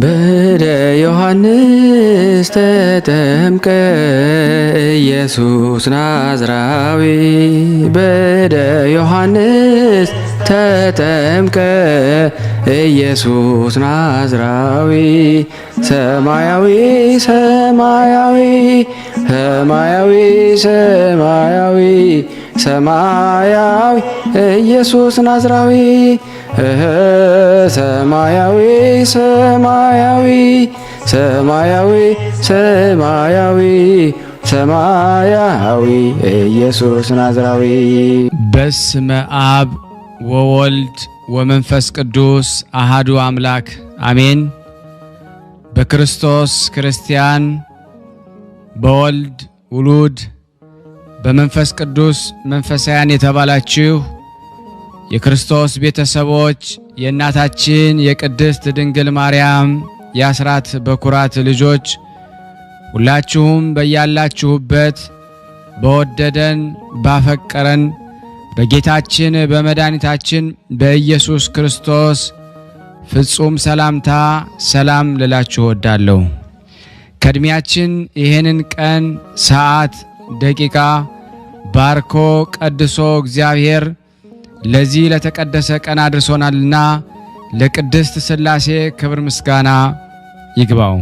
በደ ዮሐንስ ተጠምቀ ኢየሱስ ናዝራዊ በደ ዮሐንስ ተጠምቀ ኢየሱስ ናዝራዊ ሰማያዊ ሰማያዊ ሰማያዊ ሰማያዊ ሰማያዊ ኢየሱስ ናዝራዊ ሰማያዊ ሰማያዊ ሰማያዊ ሰማያዊ ሰማያዊ ኢየሱስ ናዝራዊ። በስመ አብ ወወልድ ወመንፈስ ቅዱስ አሃዱ አምላክ አሜን። በክርስቶስ ክርስቲያን፣ በወልድ ውሉድ፣ በመንፈስ ቅዱስ መንፈሳውያን የተባላችሁ የክርስቶስ ቤተሰቦች የእናታችን የቅድስት ድንግል ማርያም የአስራት በኩራት ልጆች ሁላችሁም በያላችሁበት በወደደን ባፈቀረን በጌታችን በመድኃኒታችን በኢየሱስ ክርስቶስ ፍጹም ሰላምታ ሰላም ልላችሁ እወዳለሁ። ከእድሜያችን ይህንን ቀን ሰዓት ደቂቃ ባርኮ ቀድሶ እግዚአብሔር ለዚህ ለተቀደሰ ቀን አድርሶናልና ለቅድስት ሥላሴ ክብር ምስጋና ይግባው።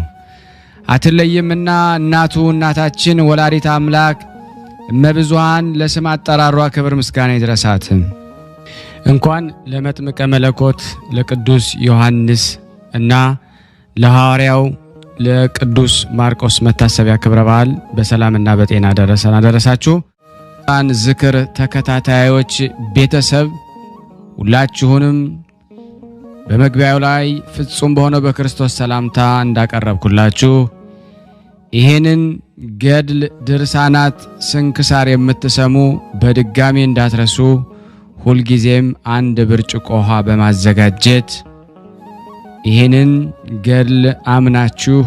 አትለይምና እናቱ እናታችን ወላዲተ አምላክ እመብዙኃን ለስም አጠራሯ ክብር ምስጋና ይድረሳት። እንኳን ለመጥምቀ መለኮት ለቅዱስ ዮሐንስ እና ለሐዋርያው ለቅዱስ ማርቆስ መታሰቢያ ክብረ በዓል በሰላምና በጤና አደረሳችሁ። ዝክር ተከታታዮች ቤተሰብ ሁላችሁንም በመግቢያው ላይ ፍጹም በሆነው በክርስቶስ ሰላምታ እንዳቀረብኩላችሁ ይሄንን ገድል ድርሳናት ስንክሳር የምትሰሙ በድጋሚ እንዳትረሱ ሁልጊዜም አንድ ብርጭቆ ውሃ በማዘጋጀት ይሄንን ገድል አምናችሁ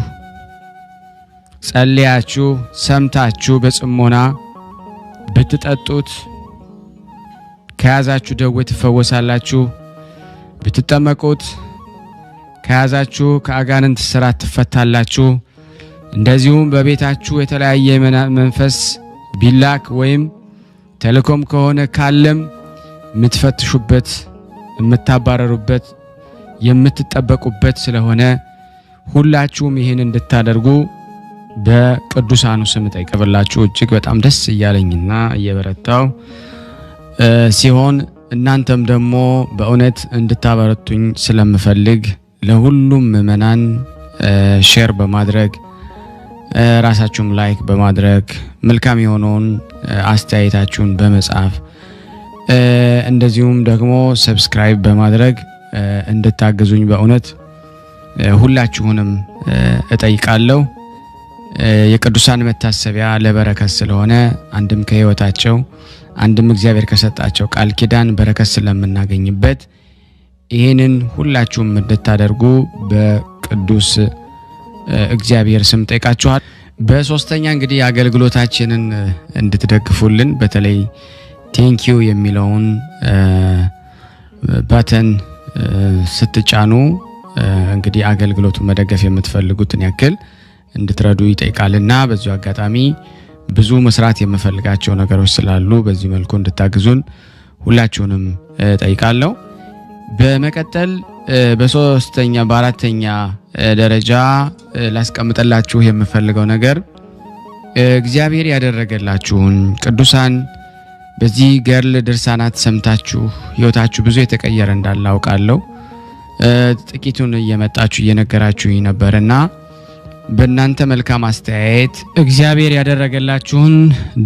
ጸልያችሁ ሰምታችሁ በጽሞና ብትጠጡት ከያዛችሁ ደዌ ትፈወሳላችሁ። ብትጠመቁት ከያዛችሁ ከአጋንንት ስራት ትፈታላችሁ። እንደዚሁም በቤታችሁ የተለያየ መንፈስ ቢላክ ወይም ተልኮም ከሆነ ካለም የምትፈትሹበት የምታባረሩበት የምትጠበቁበት ስለሆነ ሁላችሁም ይህን እንድታደርጉ በቅዱሳኑ ስም ጠይቀብላችሁ እጅግ በጣም ደስ እያለኝና እየበረታው ሲሆን እናንተም ደግሞ በእውነት እንድታበረቱኝ ስለምፈልግ ለሁሉም ምእመናን ሼር በማድረግ ራሳችሁም ላይክ በማድረግ መልካም የሆነውን አስተያየታችሁን በመጻፍ እንደዚሁም ደግሞ ሰብስክራይብ በማድረግ እንድታግዙኝ በእውነት ሁላችሁንም እጠይቃለሁ። የቅዱሳን መታሰቢያ ለበረከት ስለሆነ አንድም ከሕይወታቸው አንድም እግዚአብሔር ከሰጣቸው ቃል ኪዳን በረከት ስለምናገኝበት ይህንን ሁላችሁም እንድታደርጉ በቅዱስ እግዚአብሔር ስም ጠይቃችኋል። በሶስተኛ እንግዲህ አገልግሎታችንን እንድትደግፉልን በተለይ ቴንኪዩ የሚለውን ባተን ስትጫኑ እንግዲህ አገልግሎቱን መደገፍ የምትፈልጉትን ያክል እንድትረዱ ይጠይቃልና በዚሁ አጋጣሚ ብዙ መስራት የምፈልጋቸው ነገሮች ስላሉ በዚህ መልኩ እንድታግዙን ሁላችሁንም ጠይቃለሁ። በመቀጠል በሶስተኛ በአራተኛ ደረጃ ላስቀምጥላችሁ የምፈልገው ነገር እግዚአብሔር ያደረገላችሁን ቅዱሳን በዚህ ገድል ድርሳናት ሰምታችሁ ሕይወታችሁ ብዙ የተቀየረ እንዳለ አውቃለሁ። ጥቂቱን እየመጣችሁ እየነገራችሁኝ ነበርና በእናንተ መልካም አስተያየት እግዚአብሔር ያደረገላችሁን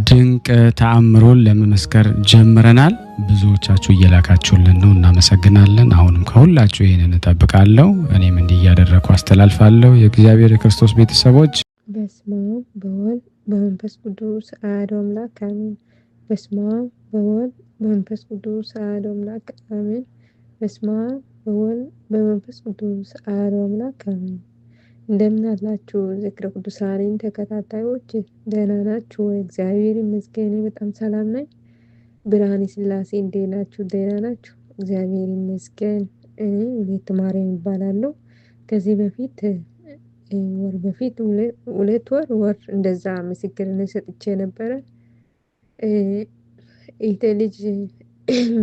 ድንቅ ተአምሮን ለመመስከር ጀምረናል። ብዙዎቻችሁ እየላካችሁልን ነው፣ እናመሰግናለን። አሁንም ከሁላችሁ ይሄንን እጠብቃለሁ። እኔም እንዲህ እያደረኩ አስተላልፋለሁ። የእግዚአብሔር የክርስቶስ ቤተሰቦች በስመ አብ በወልድ በመንፈስ ቅዱስ አሐዱ አምላክ አሜን። በስመ አብ በወልድ በመንፈስ ቅዱስ አሐዱ አምላክ አሜን። በስመ አብ በወልድ በመንፈስ ቅዱስ አሐዱ አምላክ አሜን። እንደምን አላችሁ ዝክረ ቅዱሳንን ተከታታዮች? ደህና ናችሁ ወይ? እግዚአብሔር ይመስገን በጣም ሰላም ነኝ። ብርሃነ ሥላሴ እንዴት ናችሁ? ደህና ናችሁ? እግዚአብሔር ይመስገን። እኔ ወለተ ማርያም እባላለሁ። ከዚህ በፊት ወር በፊት 2 ወር እንደዛ ምስክርነት ሰጥቼ ነበረ። ይሄ ልጅ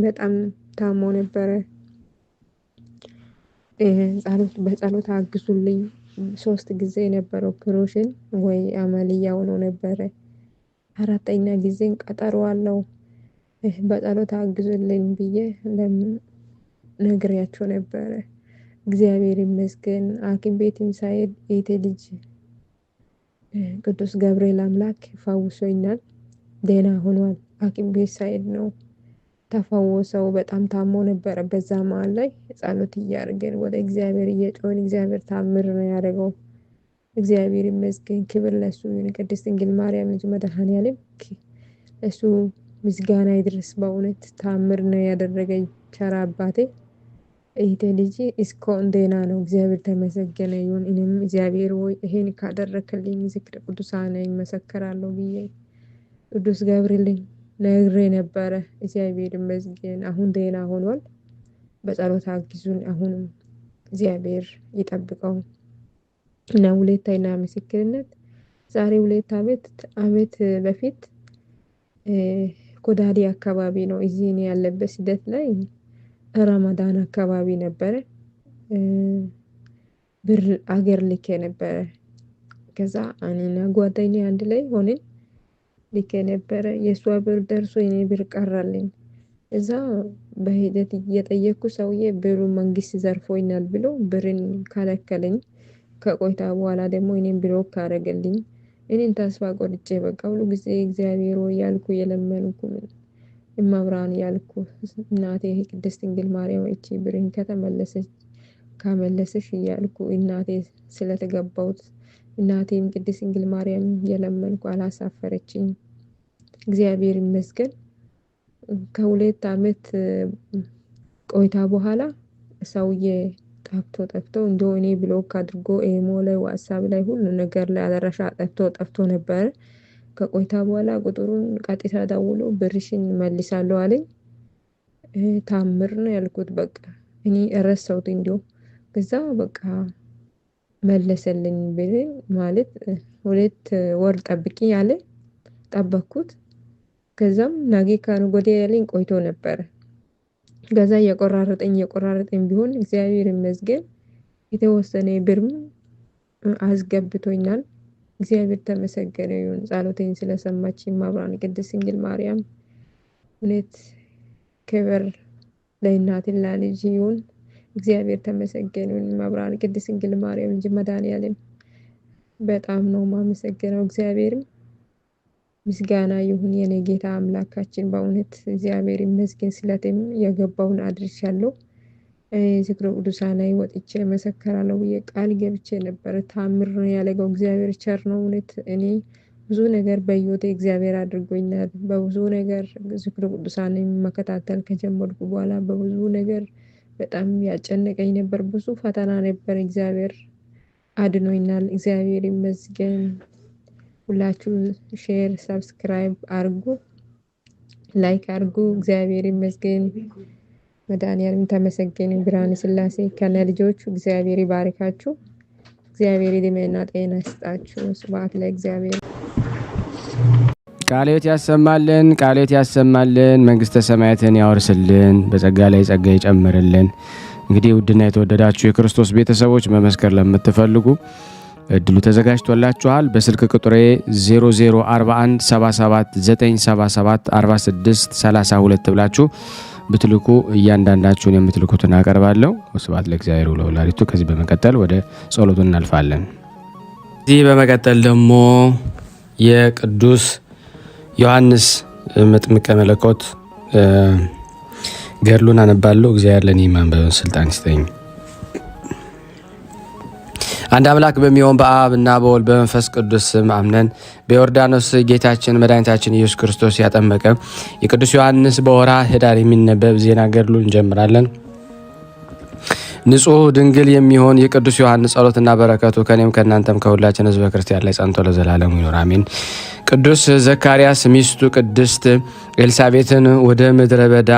በጣም ታሞ ነበረ። በጸሎት አግዙልኝ 3 ጊዜ የነበረ ኦፕሬሽን ወይ አመልያ ሆኖ ነበረ። 4ኛ ጊዜን ቀጠሮ አለው። በጸሎት አግዙልኝ ብዬ ነግሬያቸው ነበረ። እግዚአብሔር ይመስገን ሐኪም ቤትም ሳይሄድ ይሄ ልጅ ቅዱስ ገብርኤል አምላክ ፈውሶኛል። ደህና ሆኗል። ሐኪም ቤት ሳይሄድ ነው ተፈወሰው። በጣም ታሞ ነበረ። በዛ መሀል ላይ ጸሎት እያደረገን ወደ እግዚአብሔር እየጮህን እግዚአብሔር ታምር ነው ያደረገው። እግዚአብሔር ይመስገን። ክብር ለሱ ይሁን። ቅድስት ድንግል ማርያም ልጅ መድኃኔዓለም እሱ ምስጋና ይድረስ። በእውነት ታምር ነው ያደረገኝ ቸር አባቴ። ይሄ ልጅ እስካሁን ደህና ነው። እግዚአብሔር ተመሰገነ ይሁን። እኔም እግዚአብሔር ወይ ይሄን ካደረክልኝ ዝክረ ቅዱሳን ይመሰከራለሁ ብዬ ቅዱስ ገብርኤል ነግሬ ነበረ። እግዚአብሔር ይመስገን አሁን ደህና ሆኗል። በጸሎት አግዙን። አሁንም እግዚአብሔር ይጠብቀው እና 2ኛ ምስክርነት ዛሬ 2 ዓመት በፊት ኮዳዲ አካባቢ ነው እዚህ ነው ያለበት ስደት ላይ ረመዳን አካባቢ ነበረ። ብር አገር ልኬ ነበረ። ከዛ እኔና ጓደኛዬ አንድ ላይ ሆነን ልኬ ነበረ። የሷ ብር ደርሶ የኔ ብር ቀረልኝ። እዛ በሂደት እየጠየኩ ሰውዬ ብሩ መንግስት ዘርፎኛል ብሎ ብርን ከለከለኝ። ከቆይታ በኋላ ደግሞ እኔን ብሎክ አደረገልኝ። እኔን ተስፋ ቆርጬ በቃ ሁሉ ጊዜ እግዚአብሔር ወይ ያልኩ የለመንኩ እመብርሃን ያልኩ እናቴ ቅድስት ድንግል ማርያም እቺ ብርን ከመለሰሽ እያልኩ እናቴ ስለተገባሁት እናቴም ቅድስት ድንግል ማርያም የለመንኩ አላሳፈረችኝ። እግዚአብሔር ይመስገን። ከ2 ዓመት ቆይታ በኋላ ሰውዬ ጠፍቶ እንደው እኔ ብሎክ አድርጎ ኢሞ ላይ ዋትስአፕ ላይ ሁሉ ነገር ላይ አደረሻ ጠፍቶ ነበር። ከቆይታ በኋላ ቁጥሩን ቀጥታ ደውሎ ብርሽን መልሳለሁ አለኝ። ታምር ነው ያልኩት። በቃ እኔ ረሳሁት እንዲሁ ከዛ በቃ መለሰልኝ ብሬን ማለት 2 ወር ጠብቂ ያለ ጠበቅኩት። ከዛም ነገ ከነገ ወዲያ ያለኝ ቆይቶ ነበር። ከዛ የቆራረጠኝ ቢሆን እግዚአብሔር ይመስገን የተወሰነ ብርም አስገብቶኛል። እግዚአብሔር ተመሰገነ ይሁን። ጸሎቴን ስለሰማችኝ ማብራን ቅድስት ድንግል ማርያም እውነት ክብር ለእናትና ልጅ ይሁን። እግዚአብሔር ተመሰገነ ይሁን። ማብራን ቅድስት ድንግል ማርያም ልጅ መድኃኔዓለም በጣም ነው ማመሰገነው። እግዚአብሔርም ምስጋና ይሁን። የኔ ጌታ አምላካችን በእውነት እግዚአብሔር ይመስገን። ስለቴም የገባውን አድርሻለሁ። ዝክረ ቅዱሳን ላይ ወጥቼ መሰከራለሁ ብዬ ቃል ገብቼ ነበር። ታምር ነው ያለገው እግዚአብሔር ቸር ነው። እውነት እኔ ብዙ ነገር በህይወቴ እግዚአብሔር አድርጎኛል። በብዙ ነገር ዝክረ ቅዱሳን መከታተል ከጀመርኩ በኋላ በብዙ ነገር በጣም ያጨነቀኝ ነበር። ብዙ ፈተና ነበር። እግዚአብሔር አድኖኛል። እግዚአብሔር ይመስገን። ሁላችሁ ሼር፣ ሰብስክራይብ አርጉ፣ ላይክ አርጉ። እግዚአብሔር ይመስገን። መድኃኔዓለም ተመሰገነ። ብርሃነ ስላሴ ከነ ልጆቹ እግዚአብሔር ይባርካችሁ። እግዚአብሔር ዕድሜና ጤና ይስጣችሁ። ስብሐት ለእግዚአብሔር። ቃለ ሕይወት ያሰማልን፣ ቃለ ሕይወት ያሰማልን፣ መንግስተ ሰማያትን ያወርስልን፣ በጸጋ ላይ ጸጋ ይጨምርልን። እንግዲህ ውድና የተወደዳችሁ የክርስቶስ ቤተሰቦች መመስከር ለምትፈልጉ እድሉ ተዘጋጅቶላችኋል። በስልክ ቁጥሬ 0041 77 977 46 32 ብላችሁ ብትልኩ እያንዳንዳችሁን የምትልኩትን አቀርባለሁ። ስብሐት ለእግዚአብሔር ወለወላዲቱ። ከዚህ በመቀጠል ወደ ጸሎቱ እናልፋለን። እዚህ በመቀጠል ደግሞ የቅዱስ ዮሐንስ መጥምቀ መለኮት ገድሉን አነባለሁ። እግዚአብሔር ለእኔ ማንበብን ስልጣን ይስጠኝ። አንድ አምላክ በሚሆን በአብ እና በወልድ በመንፈስ ቅዱስ ስም አምነን በዮርዳኖስ ጌታችን መድኃኒታችን ኢየሱስ ክርስቶስ ያጠመቀ የቅዱስ ዮሐንስ በወርኃ ኅዳር የሚነበብ ዜና ገድሉ እንጀምራለን። ንጹሕ ድንግል የሚሆን የቅዱስ ዮሐንስ ጸሎትና በረከቱ ከኔም ከእናንተም ከሁላችን ሕዝበ ክርስቲያን ላይ ጸንቶ ለዘላለሙ ይኖር አሜን። ቅዱስ ዘካርያስ ሚስቱ ቅድስት ኤልሳቤጥን ወደ ምድረ በዳ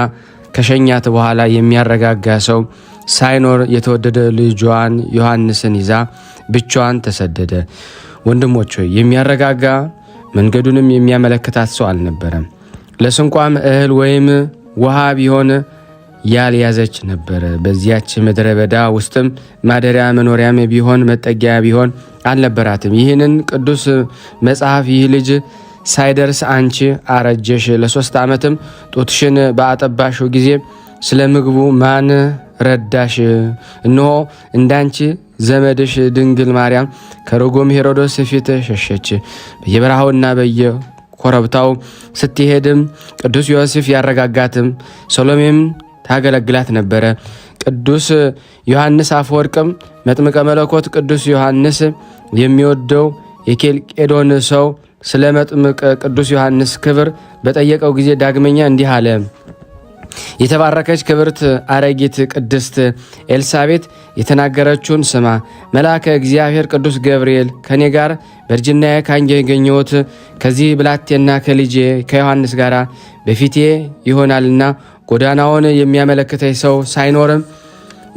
ከሸኛት በኋላ የሚያረጋጋ ሰው ሳይኖር የተወደደ ልጇን ዮሐንስን ይዛ ብቻዋን ተሰደደ። ወንድሞች ሆይ የሚያረጋጋ መንገዱንም የሚያመለክታት ሰው አልነበረም። ለስንቋም እህል ወይም ውሃ ቢሆን ያልያዘች ነበረ። በዚያች ምድረ በዳ ውስጥም ማደሪያ መኖሪያም ቢሆን መጠጊያ ቢሆን አልነበራትም። ይህንን ቅዱስ መጽሐፍ ይህ ልጅ ሳይደርስ አንቺ አረጀሽ፣ ለ3 ዓመትም ጡትሽን በአጠባሽው ጊዜ ስለ ምግቡ ማን ረዳሽ? እነሆ እንዳንቺ ዘመድሽ ድንግል ማርያም ከርጉም ሄሮዶስ ፊት ሸሸች። በየበረሃውና በየኮረብታው ስትሄድም ቅዱስ ዮሴፍ ያረጋጋትም፣ ሰሎሜም ታገለግላት ነበረ። ቅዱስ ዮሐንስ አፈወርቅም መጥምቀ መለኮት ቅዱስ ዮሐንስ የሚወደው የኬልቄዶን ሰው ስለ መጥምቀ ቅዱስ ዮሐንስ ክብር በጠየቀው ጊዜ ዳግመኛ እንዲህ አለ። የተባረከች ክብርት አረጊት ቅድስት ኤልሳቤት የተናገረችውን ስማ። መልአከ እግዚአብሔር ቅዱስ ገብርኤል ከኔ ጋር በእርጅናዬ ካገኘሁት ከዚህ ብላቴና ከልጄ ከዮሐንስ ጋር በፊቴ ይሆናልና ጎዳናውን የሚያመለክተኝ ሰው ሳይኖርም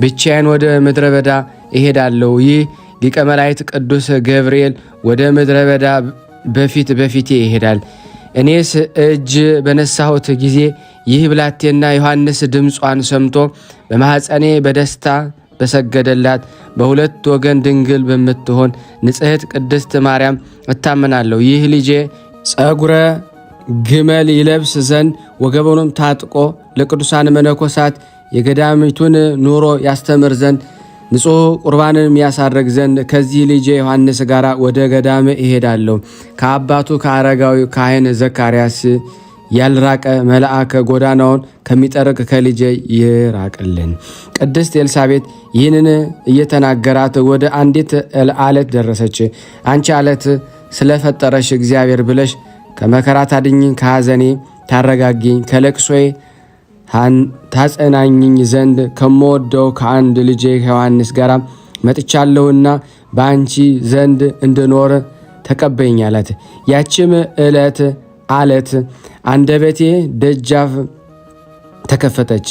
ብቻዬን ወደ ምድረ በዳ እሄዳለሁ። ይህ ሊቀ መላእክት ቅዱስ ገብርኤል ወደ ምድረ በዳ በፊቴ ይሄዳል። እኔስ እጅ በነሳሁት ጊዜ ይህ ብላቴና ዮሐንስ ድምጿን ሰምቶ በማኅፀኔ በደስታ በሰገደላት በሁለት ወገን ድንግል በምትሆን ንጽሕት ቅድስት ማርያም እታመናለሁ። ይህ ልጄ ጸጉረ ግመል ይለብስ ዘንድ ወገቡንም ታጥቆ ለቅዱሳን መነኮሳት የገዳሚቱን ኑሮ ያስተምር ዘንድ ንጹሕ ቁርባንን ያሳረግ ዘንድ ከዚህ ልጄ ዮሐንስ ጋር ወደ ገዳም እሄዳለሁ። ከአባቱ ከአረጋዊ ካህን ዘካርያስ ያልራቀ መልአከ ጎዳናውን ከሚጠርቅ ከልጄ ይራቅልን። ቅድስት ኤልሳቤጥ ይህንን እየተናገራት ወደ አንዲት አለት ደረሰች። አንቺ አለት ስለፈጠረሽ እግዚአብሔር ብለሽ ከመከራ ታድኝኝ፣ ከሐዘኔ ታረጋጊኝ፣ ከለቅሶዬ ታጸናኝኝ ዘንድ ከምወደው ከአንድ ልጄ ከዮሐንስ ጋር መጥቻለሁና በአንቺ ዘንድ እንድኖር ተቀበይኝ አላት። ያችም ዕለት አለት አንደበቴ ደጃፍ ተከፈተች፣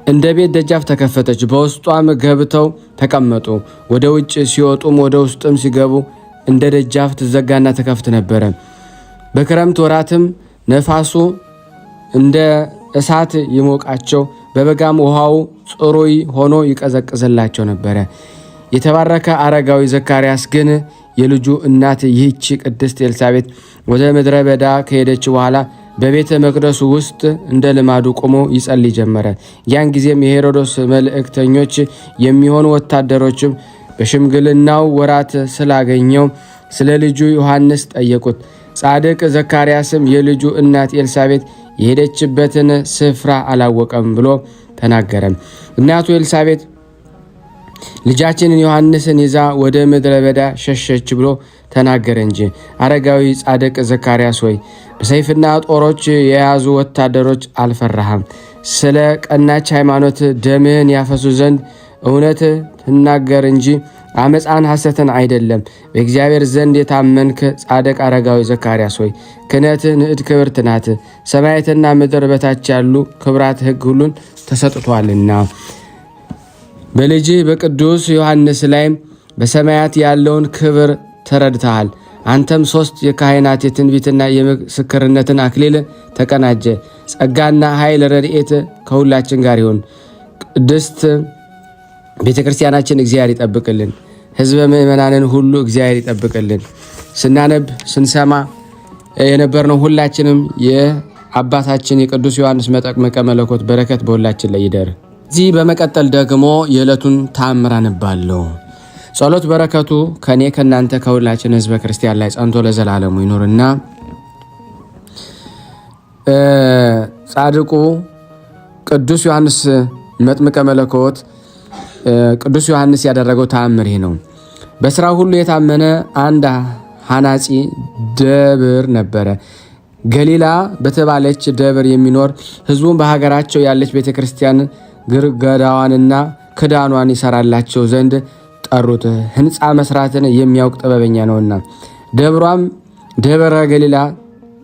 እንደ ቤት ደጃፍ ተከፈተች። በውስጧም ገብተው ተቀመጡ። ወደ ውጭ ሲወጡም ወደ ውስጥም ሲገቡ እንደ ደጃፍ ትዘጋና ተከፍት ነበረ። በክረምት ወራትም ነፋሱ እንደ እሳት ይሞቃቸው፣ በበጋም ውሃው ጽሩይ ሆኖ ይቀዘቅዝላቸው ነበረ። የተባረከ አረጋዊ ዘካርያስ ግን የልጁ እናት ይህች ቅድስት ኤልሳቤጥ ወደ ምድረ በዳ ከሄደች በኋላ በቤተ መቅደሱ ውስጥ እንደ ልማዱ ቆሞ ይጸልይ ጀመረ። ያን ጊዜም የሄሮዶስ መልእክተኞች የሚሆኑ ወታደሮችም በሽምግልናው ወራት ስላገኘው ስለ ልጁ ዮሐንስ ጠየቁት። ጻድቅ ዘካርያስም የልጁ እናት ኤልሳቤጥ የሄደችበትን ስፍራ አላወቀም ብሎ ተናገረ። እናቱ ኤልሳቤጥ ልጃችንን ዮሐንስን ይዛ ወደ ምድረ በዳ ሸሸች ብሎ ተናገረ እንጂ። አረጋዊ ጻድቅ ዘካርያስ ሆይ በሰይፍና ጦሮች የያዙ ወታደሮች አልፈራህም። ስለ ቀናች ሃይማኖት ደምህን ያፈሱ ዘንድ እውነት ትናገር እንጂ አመፃን ሐሰትን አይደለም። በእግዚአብሔር ዘንድ የታመንክ ጻድቅ አረጋዊ ዘካርያስ ሆይ ክህነትህ ንዕድ ክብርት ናት። ሰማያትና ምድር በታች ያሉ ክብራት ሕግ ሁሉን ተሰጥቷልና በልጅህ በቅዱስ ዮሐንስ ላይ በሰማያት ያለውን ክብር ተረድተሃል። አንተም 3 የካህናት የትንቢትና የምስክርነትን አክሊል ተቀናጀ። ጸጋና ኃይል ረድኤት ከሁላችን ጋር ይሁን። ቅድስት ቤተ ክርስቲያናችን እግዚአብሔር ይጠብቅልን። ሕዝበ ምእመናንን ሁሉ እግዚአብሔር ይጠብቅልን። ስናነብ ስንሰማ የነበርነው ሁላችንም የአባታችን የቅዱስ ዮሐንስ መጥምቀ መለኮት በረከት በሁላችን ላይ ይደር። እዚህ በመቀጠል ደግሞ የዕለቱን ተአምር አነባለሁ። ጸሎት በረከቱ ከኔ ከናንተ ከሁላችን ሕዝበ ክርስቲያን ላይ ጸንቶ ለዘላለሙ ይኖርና ጻድቁ ቅዱስ ዮሐንስ መጥምቀ መለኮት ቅዱስ ዮሐንስ ያደረገው ተአምር ይህ ነው። በስራ ሁሉ የታመነ አንድ ሐናጺ ደብር ነበረ። ገሊላ በተባለች ደብር የሚኖር ሕዝቡን በሀገራቸው ያለች ቤተክርስቲያን ግርገዳዋንና ክዳኗን ይሰራላቸው ዘንድ ጠሩት። ሕንፃ መስራትን የሚያውቅ ጥበበኛ ነውና። ደብሯም ደብረ ገሊላ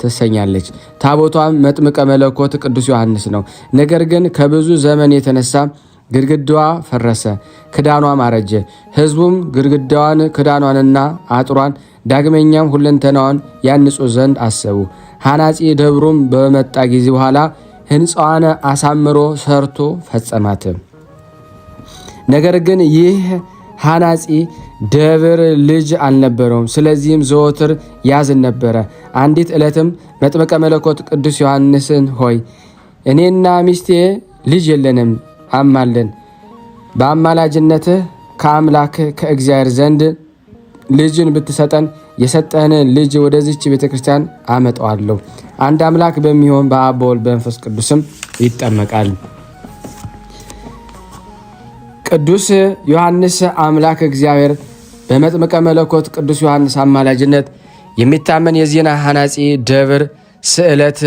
ትሰኛለች። ታቦቷም መጥምቀ መለኮት ቅዱስ ዮሐንስ ነው። ነገር ግን ከብዙ ዘመን የተነሳ ግድግዳዋ ፈረሰ፣ ክዳኗም አረጀ። ሕዝቡም ግድግዳዋን ክዳኗንና አጥሯን ዳግመኛም ሁለንተናዋን ያንጹ ዘንድ አሰቡ። ሐናጺ ደብሩም በመጣ ጊዜ በኋላ ሕንፃዋን አሳምሮ ሰርቶ ፈጸማት። ነገር ግን ይህ ሐናጺ ደብር ልጅ አልነበረውም። ስለዚህም ዘወትር ያዝን ነበረ። አንዲት ዕለትም መጥምቀ መለኮት ቅዱስ ዮሐንስን ሆይ እኔና ሚስቴ ልጅ የለንም፣ አማለን። በአማላጅነትህ ከአምላክ ከእግዚአብሔር ዘንድ ልጅን ብትሰጠን የሰጠህን ልጅ ወደዚች ቤተ ክርስቲያን አመጣዋለሁ። አንድ አምላክ በሚሆን በአብ በወልድ በመንፈስ ቅዱስም ይጠመቃል። ቅዱስ ዮሐንስ አምላክ እግዚአብሔር በመጥምቀ መለኮት ቅዱስ ዮሐንስ አማላጅነት የሚታመን የዚህን ሐናጺ ደብር ስዕለት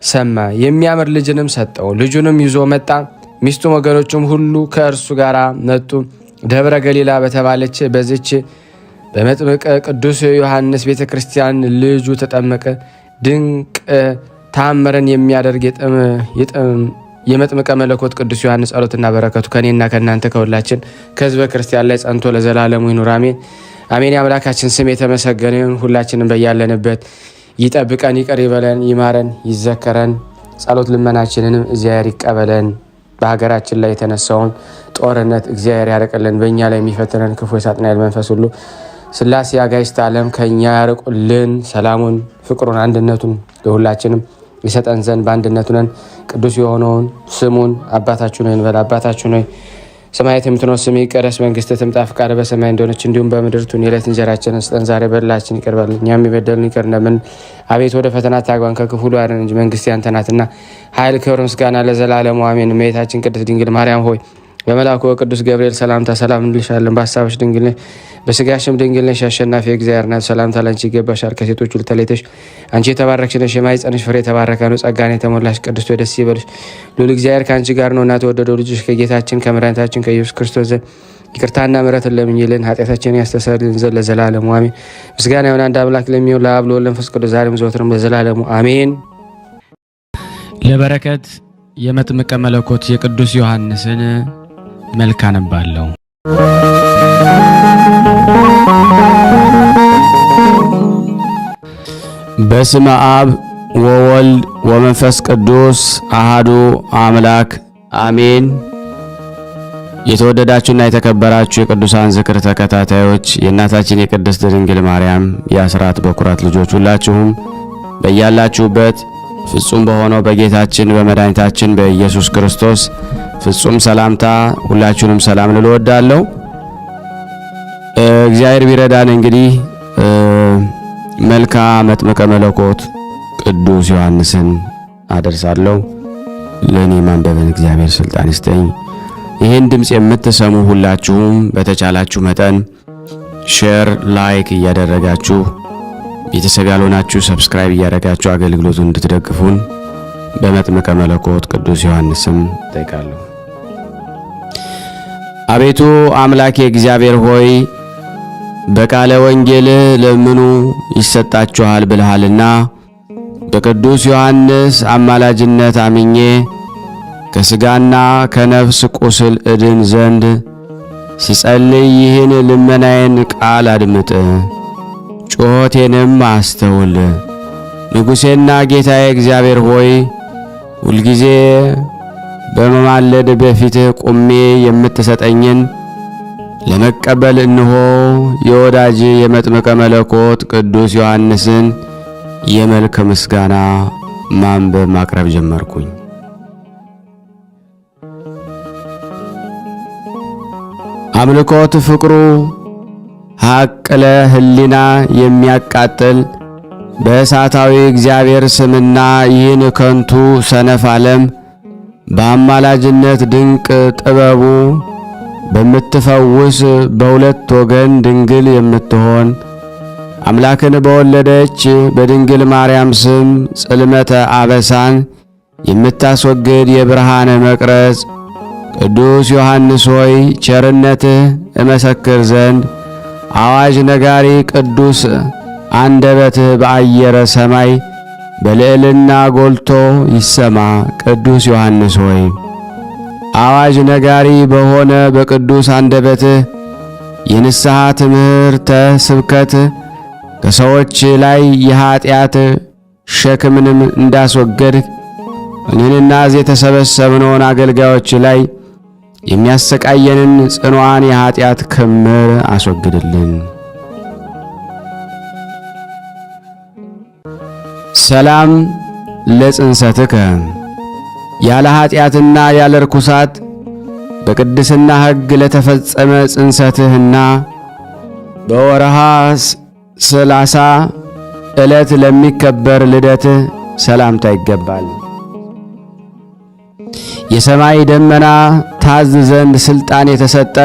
ሰማ። የሚያምር ልጅንም ሰጠው። ልጁንም ይዞ መጣ። ሚስቱም ወገኖቹም ሁሉ ከእርሱ ጋር መጡ። ደብረ ገሊላ በተባለች በዚች በመጥምቀ ቅዱስ ዮሐንስ ቤተ ክርስቲያን ልጁ ተጠመቀ። ድንቅ ታምረን የሚያደርግ የመጥምቀ መለኮት ቅዱስ ዮሐንስ ጸሎትና በረከቱ ከኔና ከእናንተ ከሁላችን ከሕዝበ ክርስቲያን ላይ ጸንቶ ለዘላለሙ ይኑር፣ አሜን አሜን። የአምላካችን ስም የተመሰገነ ይሁን። ሁላችንም በያለንበት ይጠብቀን፣ ይቅር ይበለን፣ ይማረን፣ ይዘከረን። ጸሎት ልመናችንንም እግዚአብሔር ይቀበለን። በሀገራችን ላይ የተነሳውን ጦርነት እግዚአብሔር ያርቅልን። በእኛ ላይ የሚፈትነን ክፉ የሳጥናኤል መንፈስ ሁሉ ሥላሴ አጋዕዝተ ዓለም ከእኛ ያርቁልን። ሰላሙን፣ ፍቅሩን፣ አንድነቱን ለሁላችንም ይሰጠን ዘንድ በአንድነቱ ነን። ቅዱስ የሆነውን ስሙን አባታችን ሆይ እንበል። አባታችን ሆይ ሰማያት የምትኖር ስምህ ይቀደስ፣ መንግስትህ ትምጣ፣ ፈቃድህ በሰማይ እንደሆነች እንዲሁም በምድር ትሁን። የዕለት እንጀራችንን ስጠን ዛሬ፣ በደላችንን ይቅር በለን እኛም የበደሉንን ይቅር እንደምንል። አቤቱ ወደ ፈተና አታግባን ከክፉ ሁሉ አድነን እንጂ መንግስት ያንተ ናትና፣ ኃይል፣ ክብር፣ ምስጋና ለዘላለሙ አሜን። እመቤታችን ቅድስት ድንግል ማርያም ሆይ በመልአኩ በቅዱስ ገብርኤል ሰላምታ ሰላም እንልሻለን። በሐሳብሽ ድንግል ነሽ፣ በስጋሽም ድንግል ነሽ። አሸናፊ እግዚአብሔር ናት፣ ሰላምታ ላንቺ ይገባሻል። ከሴቶች ሁሉ ተለይተሽ አንቺ የተባረክሽ ነሽ፣ የማኅፀንሽ ፍሬ የተባረከ ነው። ጸጋን የተሞላሽ ቅድስት ሆይ ደስ ይበልሽ፣ ልዑል እግዚአብሔር ከአንቺ ጋር ነውና፣ የተወደደው ልጅሽ ከጌታችን ከመድኃኒታችን ከኢየሱስ ክርስቶስ ዘንድ ይቅርታና ምሕረትን ለምኝልን ኃጢአታችንን ያስተሰርይልን ዘንድ ለዘላለሙ አሜን። ምስጋና ይሁን አንድ አምላክ ለሚሆን ለአብ ለወልድ ለመንፈስ ቅዱስ ዛሬም ዘወትርም ለዘላለሙ አሜን። ለበረከት የመጥምቀ መለኮት የቅዱስ ዮሐንስን መልክ አነባለሁ። በስመ አብ ወወልድ ወመንፈስ ቅዱስ አሃዱ አምላክ አሜን። የተወደዳችሁና የተከበራችሁ የቅዱሳን ዝክር ተከታታዮች የእናታችን የቅድስት ድንግል ማርያም የአስራት በኩራት ልጆች ሁላችሁም በያላችሁበት ፍጹም በሆነው በጌታችን በመድኃኒታችን በኢየሱስ ክርስቶስ ፍጹም ሰላምታ ሁላችሁንም ሰላም ልል እወዳለሁ። እግዚአብሔር ቢረዳን እንግዲህ መልካ መጥምቀ መለኮት ቅዱስ ዮሐንስን አደርሳለሁ። ለእኔ ማንበብን እግዚአብሔር ስልጣን ይስጠኝ። ይህን ድምፅ የምትሰሙ ሁላችሁም በተቻላችሁ መጠን ሼር፣ ላይክ እያደረጋችሁ ቤተሰብ ያልሆናችሁ ሰብስክራይብ እያደረጋችሁ አገልግሎቱን እንድትደግፉን በመጥምቀ መለኮት ቅዱስ ዮሐንስም ጠይቃለሁ። አቤቱ አምላኬ እግዚአብሔር ሆይ በቃለ ወንጌል ለምኑ ይሰጣችኋል ብለሃልና በቅዱስ ዮሐንስ አማላጅነት አምኜ ከሥጋና ከነፍስ ቁስል እድን ዘንድ ስጸልይ ይህን ልመናዬን ቃል አድምጥ፣ ጩኸቴንም አስተውል። ንጉሴና ጌታዬ እግዚአብሔር ሆይ ሁልጊዜ በመማለድ በፊትህ ቁሜ የምትሰጠኝን ለመቀበል እንሆ የወዳጅ የመጥምቀ መለኮት ቅዱስ ዮሐንስን የመልክ ምስጋና ማንበብ ማቅረብ ጀመርኩኝ። አምልኮት ፍቅሩ ሐቅ ለሕሊና የሚያቃጥል በእሳታዊ እግዚአብሔር ስምና ይህን ከንቱ ሰነፍ ዓለም በአማላጅነት ድንቅ ጥበቡ በምትፈውስ በሁለት ወገን ድንግል የምትሆን አምላክን በወለደች በድንግል ማርያም ስም ጽልመተ አበሳን የምታስወግድ የብርሃን መቅረጽ ቅዱስ ዮሐንስ ሆይ ቸርነትህ እመሰክር ዘንድ አዋጅ ነጋሪ ቅዱስ አንደበትህ በአየረ ሰማይ በልዕልና ጎልቶ ይሰማ። ቅዱስ ዮሐንስ ሆይ አዋጅ ነጋሪ በሆነ በቅዱስ አንደበትህ የንስሐ ትምህርተ ስብከት ከሰዎች ላይ የኀጢአት ሸክምንም እንዳስወገድህ እኔንና እዚህ የተሰበሰብነውን አገልጋዮች ላይ የሚያሰቃየንን ጽኑዓን የኀጢአት ክምር አስወግድልን። ሰላም ለጽንሰትከ ያለ ኀጢአትና ያለ ርኩሳት በቅድስና ሕግ ለተፈጸመ ጽንሰትህና በወርሃ 30 ዕለት ለሚከበር ልደትህ ሰላምታ ይገባል። የሰማይ ደመና ታዝ ዘንድ ሥልጣን የተሰጠ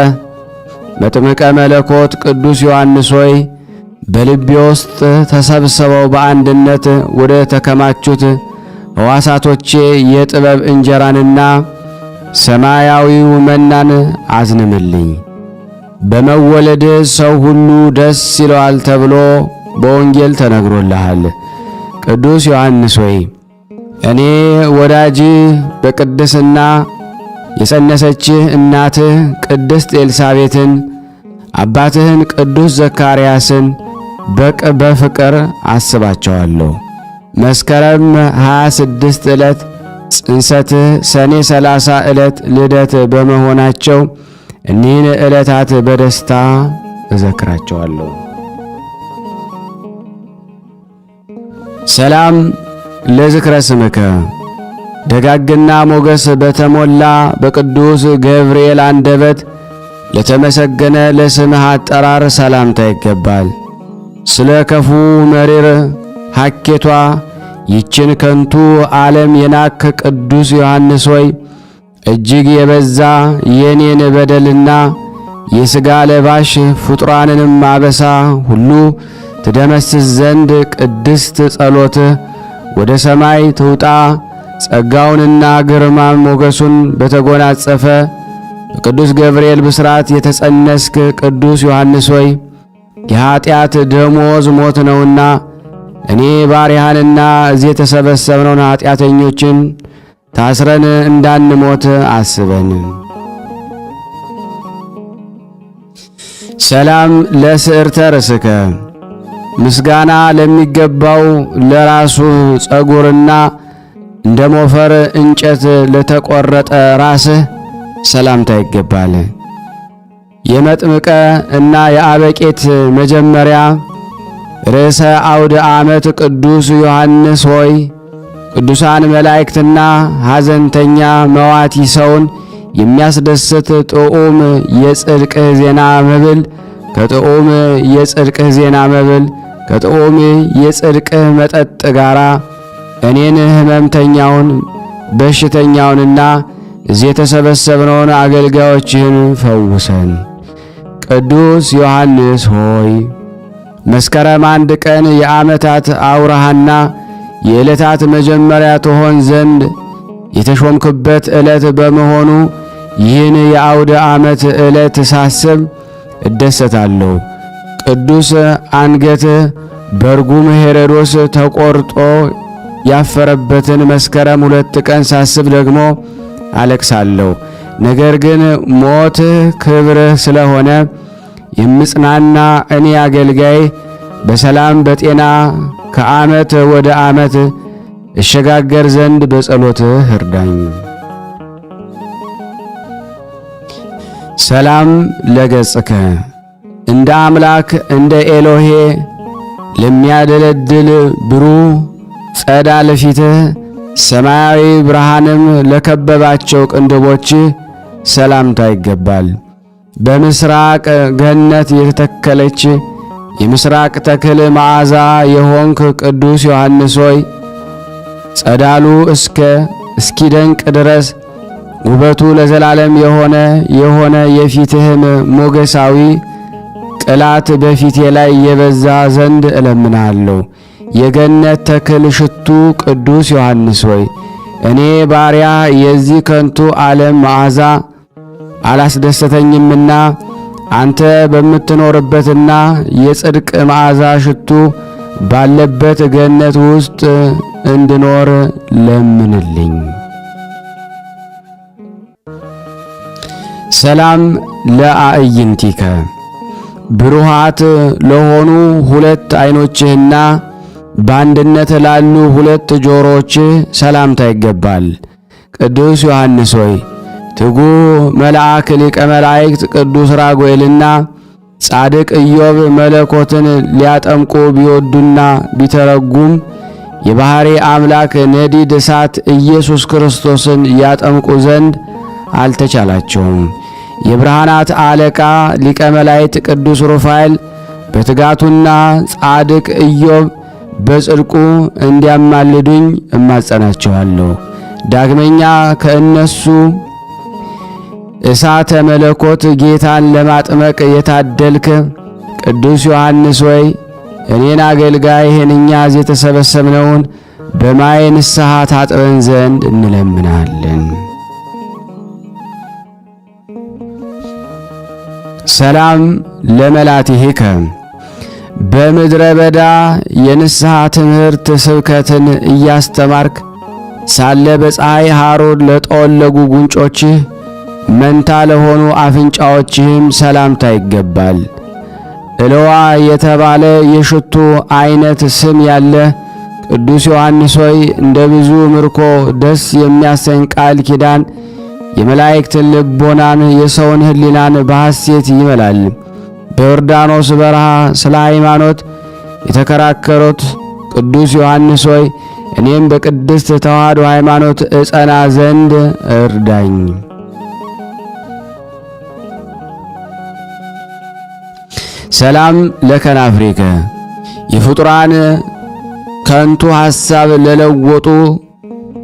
መጥምቀ መለኮት ቅዱስ ዮሐንስ ሆይ በልቤ ውስጥ ተሰብስበው በአንድነት ወደ ተከማቹት ሕዋሳቶቼ የጥበብ እንጀራንና ሰማያዊው መናን አዝንምልኝ። በመወለድ ሰው ሁሉ ደስ ይለዋል ተብሎ በወንጌል ተነግሮልሃል። ቅዱስ ዮሐንስ ሆይ እኔ ወዳጅ በቅድስና የጸነሰችህ እናትህ ቅድስት ኤልሳቤትን አባትህን ቅዱስ ዘካርያስን በፍቅር አስባቸዋለሁ። መስከረም 26 ዕለት ጽንሰትህ፣ ሰኔ 30 ዕለት ልደት በመሆናቸው እኒህን ዕለታት በደስታ እዘክራቸዋለሁ። ሰላም ለዝክረ ስምከ ደጋግና ሞገስ በተሞላ በቅዱስ ገብርኤል አንደበት ለተመሰገነ ለስምህ አጠራር ሰላምታ ይገባል። ስለ ክፉ መሪር ሐኬቷ ይችን ከንቱ ዓለም የናክ ቅዱስ ዮሐንስ ሆይ እጅግ የበዛ የኔን በደልና የሥጋ ለባሽ ፍጡራንንም አበሳ ሁሉ ትደመስስ ዘንድ ቅድስት ጸሎትህ ወደ ሰማይ ትውጣ። ጸጋውንና ግርማ ሞገሱን በተጎናጸፈ በቅዱስ ገብርኤል ብስራት የተጸነስክ ቅዱስ ዮሐንስ ሆይ የኀጢአት ደሞዝ ሞት ነውና እኔ ባሪያህንና እዚህ የተሰበሰብነውን ኀጢአተኞችን ታስረን እንዳንሞት አስበን። ሰላም ለስዕርተ ርእስከ ምስጋና ለሚገባው ለራሱ ጸጉርና እንደ ሞፈር እንጨት ለተቆረጠ ራስህ ሰላምታ ይገባል። የመጥምቀ እና የአበቄት መጀመሪያ ርዕሰ አውደ ዓመት ቅዱስ ዮሐንስ ሆይ ቅዱሳን መላእክትና ሐዘንተኛ መዋቲ ሰውን የሚያስደስት ጥዑም የጽድቅህ ዜና መብል ከጥዑም የጽድቅህ ዜና መብል ከጥዑም የጽድቅህ መጠጥ ጋራ እኔን ሕመምተኛውን በሽተኛውንና እዚህ የተሰበሰብነውን አገልጋዮችህን ፈውሰን። ቅዱስ ዮሐንስ ሆይ መስከረም 1 ቀን የዓመታት አውራሃና የዕለታት መጀመሪያ ትሆን ዘንድ የተሾምክበት ዕለት በመሆኑ ይህን የአውደ ዓመት ዕለት ሳስብ እደሰታለሁ። ቅዱስ አንገትህ በርጉም ሄሮድስ ተቆርጦ ያፈረበትን መስከረም 2 ቀን ሳስብ ደግሞ አለቅሳለሁ። ነገር ግን ሞትህ ክብርህ ስለሆነ የምጽናና እኔ አገልጋይ በሰላም በጤና ከዓመት ወደ ዓመት እሸጋገር ዘንድ በጸሎትህ እርዳኝ። ሰላም ለገጽከ እንደ አምላክ እንደ ኤሎሄ ለሚያደለድል ብሩህ ጸዳለ ፊትህ ሰማያዊ ብርሃንም ለከበባቸው ቅንድቦች ሰላምታ ይገባል። በምስራቅ ገነት የተተከለች የምስራቅ ተክል መዓዛ የሆንክ ቅዱስ ዮሐንስ ሆይ ጸዳሉ እስኪደንቅ ድረስ ውበቱ ለዘላለም የሆነ የፊትህን ሞገሳዊ ቅላት በፊቴ ላይ የበዛ ዘንድ እለምናለሁ። የገነት ተክል ሽቱ ቅዱስ ዮሐንስ ሆይ እኔ ባሪያ የዚህ ከንቱ ዓለም መዓዛ አላስደሰተኝምና አንተ በምትኖርበትና የጽድቅ መዓዛ ሽቱ ባለበት ገነት ውስጥ እንድኖር ለምንልኝ። ሰላም ለአዕይንቲከ ብሩሃት ለሆኑ ሁለት ዓይኖችህና በአንድነት ላሉ ሁለት ጆሮችህ ሰላምታ ይገባል። ቅዱስ ዮሐንስ ሆይ ትጉህ መልአክ ሊቀ መላእክት ቅዱስ ራጉኤልና ጻድቅ ኢዮብ መለኮትን ሊያጠምቁ ቢወዱና ቢተረጉም የባሕሪ አምላክ ነዲድ እሳት ኢየሱስ ክርስቶስን ያጠምቁ ዘንድ አልተቻላቸውም። የብርሃናት አለቃ ሊቀ መላእክት ቅዱስ ሩፋኤል በትጋቱና ጻድቅ ኢዮብ በጽድቁ እንዲያማልዱኝ እማጸናቸዋለሁ። ዳግመኛ ከእነሱ እሳተ መለኮት ጌታን ለማጥመቅ የታደልክ ቅዱስ ዮሐንስ ሆይ እኔን አገልጋይህን እኛ እዚህ የተሰበሰብነውን በማየ ንስሐ ታጥበን ዘንድ እንለምናለን። ሰላም ለመላቲሂከ በምድረ በዳ የንስሐ ትምህርት ስብከትን እያስተማርክ ሳለ በፀሐይ ሐሩር ለጠወለጉ ጉንጮችህ መንታ ለሆኑ አፍንጫዎችህም ሰላምታ ይገባል። እለዋ የተባለ የሽቱ አይነት ስም ያለ ቅዱስ ዮሐንስ ሆይ እንደ ብዙ ምርኮ ደስ የሚያሰኝ ቃል ኪዳን የመላእክትን ልቦናን የሰውን ሕሊናን በሐሴት ይመላል። በዮርዳኖስ በረሃ ስለ ሃይማኖት የተከራከሩት ቅዱስ ዮሐንስ ሆይ እኔም በቅድስት ተዋሕዶ ሃይማኖት እጸና ዘንድ እርዳኝ። ሰላም ለከናፍሪከ የፍጡራን ከንቱ ሐሳብ ለለወጡ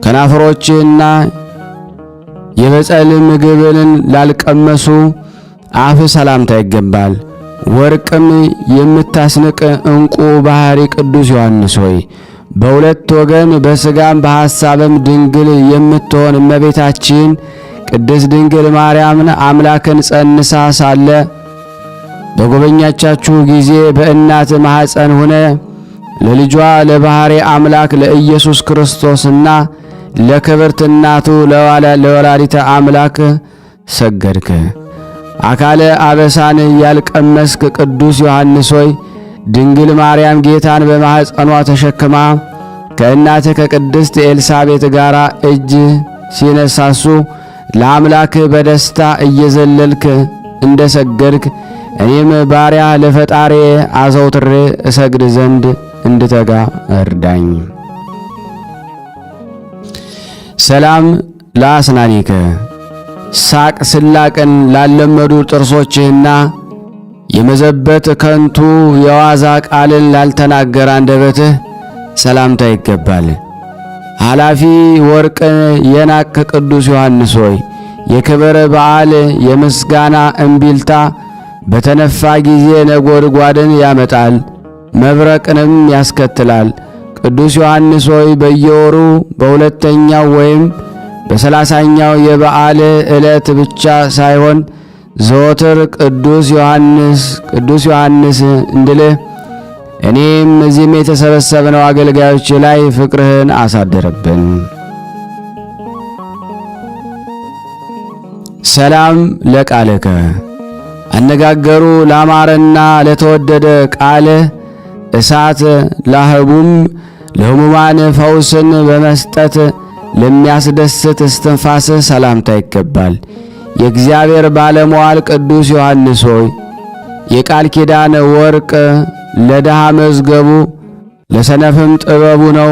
ከናፍሮችና የበጸል ምግብን ላልቀመሱ አፍ ሰላምታ ይገባል። ወርቅም የምታስንቅ ዕንቁ ባሕሪ ቅዱስ ዮሐንስ ሆይ በሁለት ወገን በሥጋም በሐሳብም ድንግል የምትሆን እመቤታችን ቅድስት ድንግል ማርያምን አምላክን ጸንሳ ሳለ በጎበኛቻችሁ ጊዜ በእናት ማኅፀን ሆነ ለልጇ ለባሕሪ አምላክ ለኢየሱስ ክርስቶስና ለክብርት እናቱ ለወላዲተ አምላክ ሰገድክ። አካለ አበሳን ያልቀመስክ ቅዱስ ዮሐንስ ሆይ ድንግል ማርያም ጌታን በማኅፀኗ ተሸክማ ከእናት ከቅድስት ኤልሳቤጥ ጋር እጅ ሲነሳሱ ለአምላክ በደስታ እየዘለልክ እንደ ሰገድክ እኔም ባሪያ ለፈጣሪ አዘውትሬ እሰግድ ዘንድ እንድተጋ እርዳኝ። ሰላም ለአስናኒከ ሳቅ ስላቅን ላለመዱ ጥርሶችህና የመዘበት ከንቱ የዋዛ ቃልን ላልተናገረ አንደበትህ ሰላምታ ይገባል። ኃላፊ ወርቅን የናቅ ቅዱስ ዮሐንስ ሆይ የክብር በዓል የምስጋና እምቢልታ በተነፋ ጊዜ ነጎድጓድን ያመጣል፣ መብረቅንም ያስከትላል። ቅዱስ ዮሐንስ ሆይ በየወሩ በሁለተኛው ወይም በ30ኛው የበዓል ዕለት ብቻ ሳይሆን ዘወትር ቅዱስ ዮሐንስ እንድልህ እኔም እዚህም የተሰበሰብነው አገልጋዮች ላይ ፍቅርህን አሳደረብን። ሰላም ለቃልከ አነጋገሩ ላማረና ለተወደደ ቃልህ እሳት ላህቡም ለሕሙማን ፈውስን በመስጠት ለሚያስደስት እስትንፋስህ ሰላምታ ይገባል። የእግዚአብሔር ባለሟል ቅዱስ ዮሐንስ ሆይ የቃል ኪዳን ወርቅ ለድሃ መዝገቡ ለሰነፍም ጥበቡ ነው።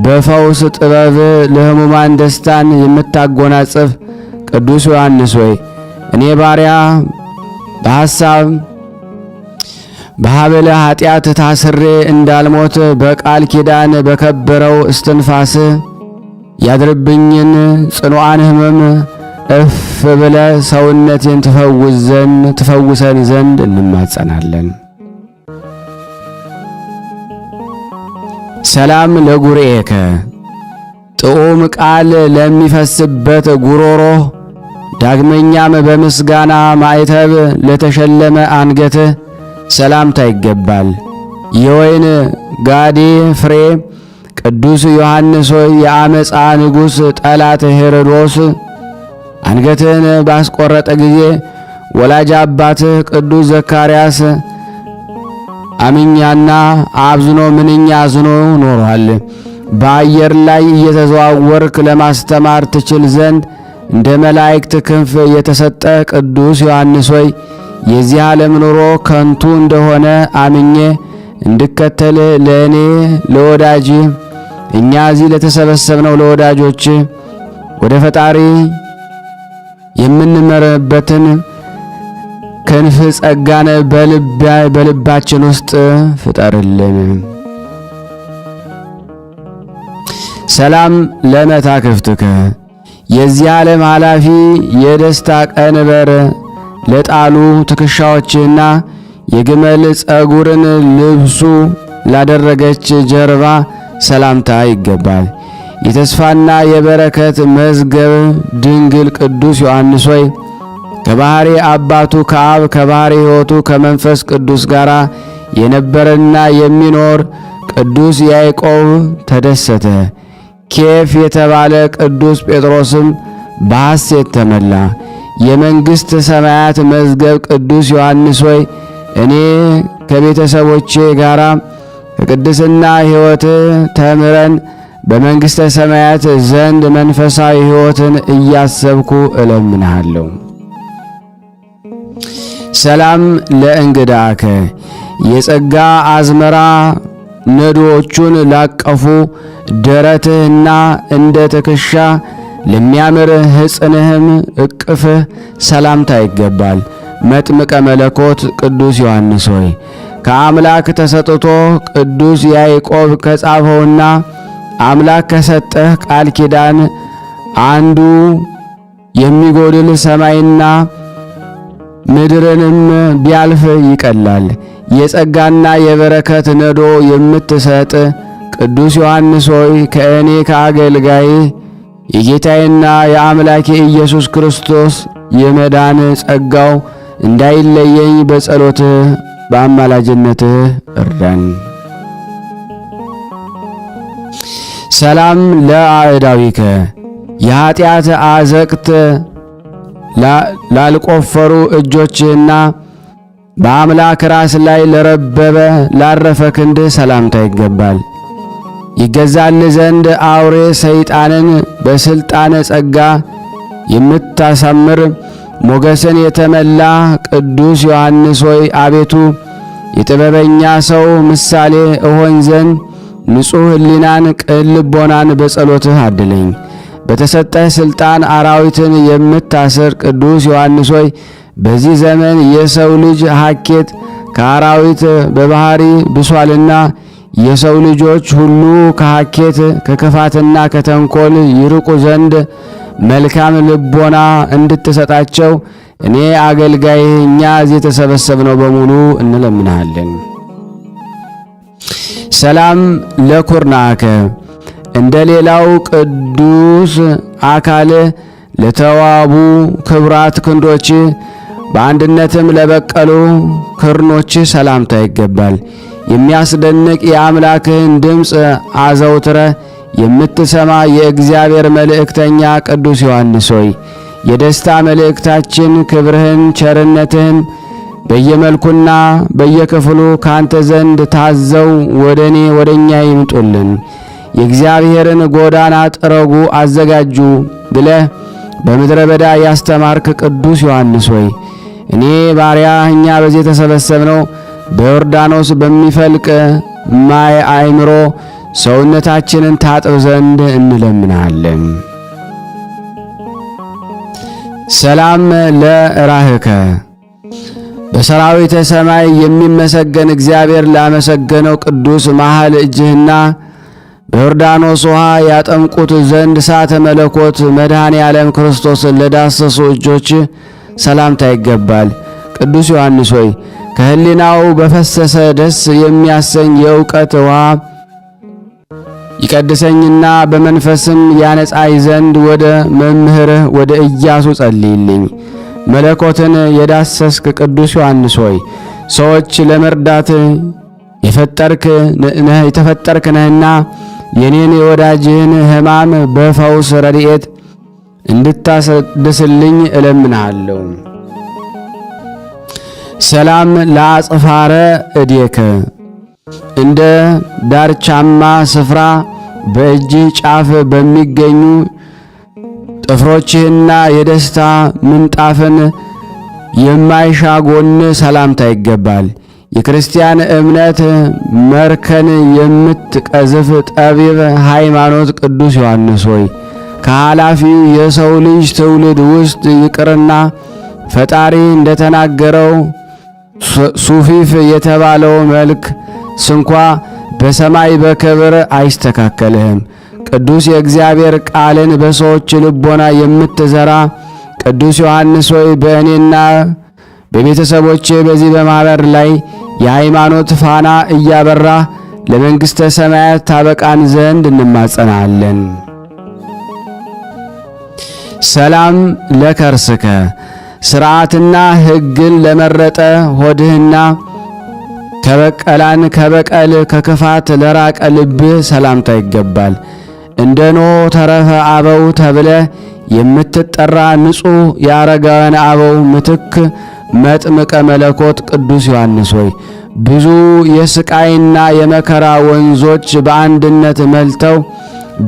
በፈውስ ጥበብ ለሕሙማን ደስታን የምታጎናጽፍ ቅዱስ ዮሐንስ ሆይ እኔ ባሪያ በሐሳብ በሐበለ ኃጢአት ታስሬ እንዳልሞት በቃል ኪዳን በከበረው እስትንፋስ ያድርብኝን ጽኑዓን ሕመም እፍ ብለ ሰውነቴን ትፈውሰን ዘንድ እንማጸናለን። ሰላም ለጉርኤከ ጥዑም ቃል ለሚፈስበት ጉሮሮህ ዳግመኛም በምስጋና ማዕተብ ለተሸለመ አንገትህ ሰላምታ ይገባል። የወይን ጋዴ ፍሬ ቅዱስ ዮሐንስ ሆይ የአመፃ ንጉሥ ጠላት ሄሮድስ አንገትህን ባስቆረጠ ጊዜ ወላጅ አባትህ ቅዱስ ዘካርያስ አምኛና አብዝኖ ምንኛ አዝኖ ኖሯል። በአየር ላይ እየተዘዋወርክ ለማስተማር ትችል ዘንድ እንደ መላእክት ክንፍ የተሰጠ ቅዱስ ዮሐንስ ሆይ የዚህ ዓለም ኑሮ ከንቱ እንደሆነ አምኜ እንድከተል ለእኔ ለወዳጅ እኛ እዚህ ለተሰበሰብነው ለወዳጆች ወደ ፈጣሪ የምንመረበትን ክንፍ ጸጋን በልባችን ውስጥ ፍጠርልን። ሰላም ለመታክፍትከ የዚህ ዓለም ኃላፊ የደስታ ቀንበር ለጣሉ ትከሻዎችና የግመል ጸጉርን ልብሱ ላደረገች ጀርባ ሰላምታ ይገባል። የተስፋና የበረከት መዝገብ ድንግል ቅዱስ ዮሐንስ ሆይ ከባህሪ አባቱ ከአብ ከባህሪ ሕይወቱ ከመንፈስ ቅዱስ ጋር የነበረና የሚኖር ቅዱስ ያዕቆብ ተደሰተ። ኬፍ የተባለ ቅዱስ ጴጥሮስም በሐሴት ተመላ። የመንግሥት ሰማያት መዝገብ ቅዱስ ዮሐንስ ሆይ እኔ ከቤተሰቦቼ ጋር ከቅድስና ሕይወት ተምረን በመንግሥተ ሰማያት ዘንድ መንፈሳዊ ሕይወትን እያሰብኩ እለምንሃለሁ። ሰላም ለእንግዳከ የጸጋ አዝመራ ነዶዎቹን ላቀፉ ደረትህና እንደ ትከሻ ለሚያምር ሕፅንህም እቅፍህ ሰላምታ ይገባል። መጥምቀ መለኮት ቅዱስ ዮሐንስ ሆይ ከአምላክ ተሰጥቶ ቅዱስ ያዕቆብ ከጻፈውና አምላክ ከሰጠህ ቃል ኪዳን አንዱ የሚጎድል ሰማይና ምድርንም ቢያልፍ ይቀላል። የጸጋና የበረከት ነዶ የምትሰጥ ቅዱስ ዮሐንስ ሆይ ከእኔ ከአገልጋይ የጌታዬና የአምላኬ ኢየሱስ ክርስቶስ የመዳን ጸጋው እንዳይለየኝ በጸሎትህ በአማላጅነትህ እርዳን። ሰላም ለአዕዳዊከ የኀጢአት አዘቅት ላልቆፈሩ እጆችህና በአምላክ ራስ ላይ ለረበበ ላረፈ ክንድህ ሰላምታ ይገባል። ይገዛል ዘንድ አውሬ ሰይጣንን በስልጣነ ጸጋ የምታሳምር ሞገስን የተመላ ቅዱስ ዮሐንስ ሆይ አቤቱ የጥበበኛ ሰው ምሳሌ እሆን ዘንድ ንጹሕ ሕሊናን ቅን ልቦናን በጸሎትህ አድለኝ። በተሰጠህ ሥልጣን አራዊትን የምታስር ቅዱስ ዮሐንስ ሆይ በዚህ ዘመን የሰው ልጅ ሐኬት ከአራዊት በባህሪ ብሷልና የሰው ልጆች ሁሉ ከሐኬት ከክፋትና ከተንኮል ይርቁ ዘንድ መልካም ልቦና እንድትሰጣቸው እኔ አገልጋይህ እኛ እዚህ የተሰበሰብነው በሙሉ እንለምናለን። ሰላም ለኩርናከ እንደ ሌላው ቅዱስ አካል ለተዋቡ ክብራት ክንዶች በአንድነትም ለበቀሉ ክርኖች ሰላምታ ይገባል። የሚያስደንቅ የአምላክህን ድምፅ አዘውትረ የምትሰማ የእግዚአብሔር መልእክተኛ ቅዱስ ዮሐንስ ሆይ የደስታ መልእክታችን ክብርህን ቸርነትህን በየመልኩና በየክፍሉ ካንተ ዘንድ ታዘው ወደኛ ይምጡልን። የእግዚአብሔርን ጎዳና ጥረጉ አዘጋጁ ብለህ በምድረ በዳ ያስተማርክ ቅዱስ ዮሐንስ ሆይ እኔ ባሪያ እኛ በዚህ የተሰበሰብነው በዮርዳኖስ በሚፈልቅ ማይ አእምሮ ሰውነታችንን ታጥብ ዘንድ እንለምናለን። ሰላም ለራህከ በሰራዊተ ሰማይ የሚመሰገን እግዚአብሔር ላመሰገነው ቅዱስ መሃል እጅህና በዮርዳኖስ ውሃ ያጠምቁት ዘንድ እሳተ መለኮት መድኃኔ ዓለም ክርስቶስን ለዳሰሱ እጆች ሰላምታ ይገባል። ቅዱስ ዮሐንስ ሆይ ከሕሊናው በፈሰሰ ደስ የሚያሰኝ የእውቀት ውሃ ይቀድሰኝና በመንፈስም ያነጻይ ዘንድ ወደ መምህርህ ወደ ኢያሱ ጸልይልኝ። መለኮትን የዳሰስክ ቅዱስ ዮሐንስ ሆይ ሰዎች ለመርዳት የተፈጠርክ ነህና የኔን የወዳጅህን ሕማም በፈውስ ረድኤት እንድታሰድስልኝ እለምንሃለሁ። ሰላም ለአጽፋረ እዴከ እንደ ዳርቻማ ስፍራ በእጅ ጫፍ በሚገኙ ጥፍሮችህና የደስታ ምንጣፍን የማይሻ ጎን ሰላምታ ይገባል። የክርስቲያን እምነት መርከን የምትቀዝፍ ጠቢብ ሃይማኖት ቅዱስ ዮሐንስ ሆይ ከኃላፊው የሰው ልጅ ትውልድ ውስጥ ይቅርና ፈጣሪ እንደተናገረው ሱፊፍ የተባለው መልክ ስንኳ በሰማይ በክብር አይስተካከልህም። ቅዱስ የእግዚአብሔር ቃልን በሰዎች ልቦና የምትዘራ ቅዱስ ዮሐንስ ሆይ በእኔና በቤተሰቦቼ በዚህ በማኅበር ላይ የሃይማኖት ፋና እያበራ ለመንግሥተ ሰማያት ታበቃን ዘንድ እንማጸናለን። ሰላም ለከርስከ ሥርዓትና ሕግን ለመረጠ ሆድህና ከበቀል ከክፋት ለራቀ ልብህ ሰላምታ ይገባል። እንደ ኖኅ ተረፈ አበው ተብለ የምትጠራ ንጹሕ የአረጋውያን አበው ምትክ መጥምቀ መለኮት ቅዱስ ዮሐንስ ሆይ ብዙ የስቃይና የመከራ ወንዞች በአንድነት መልተው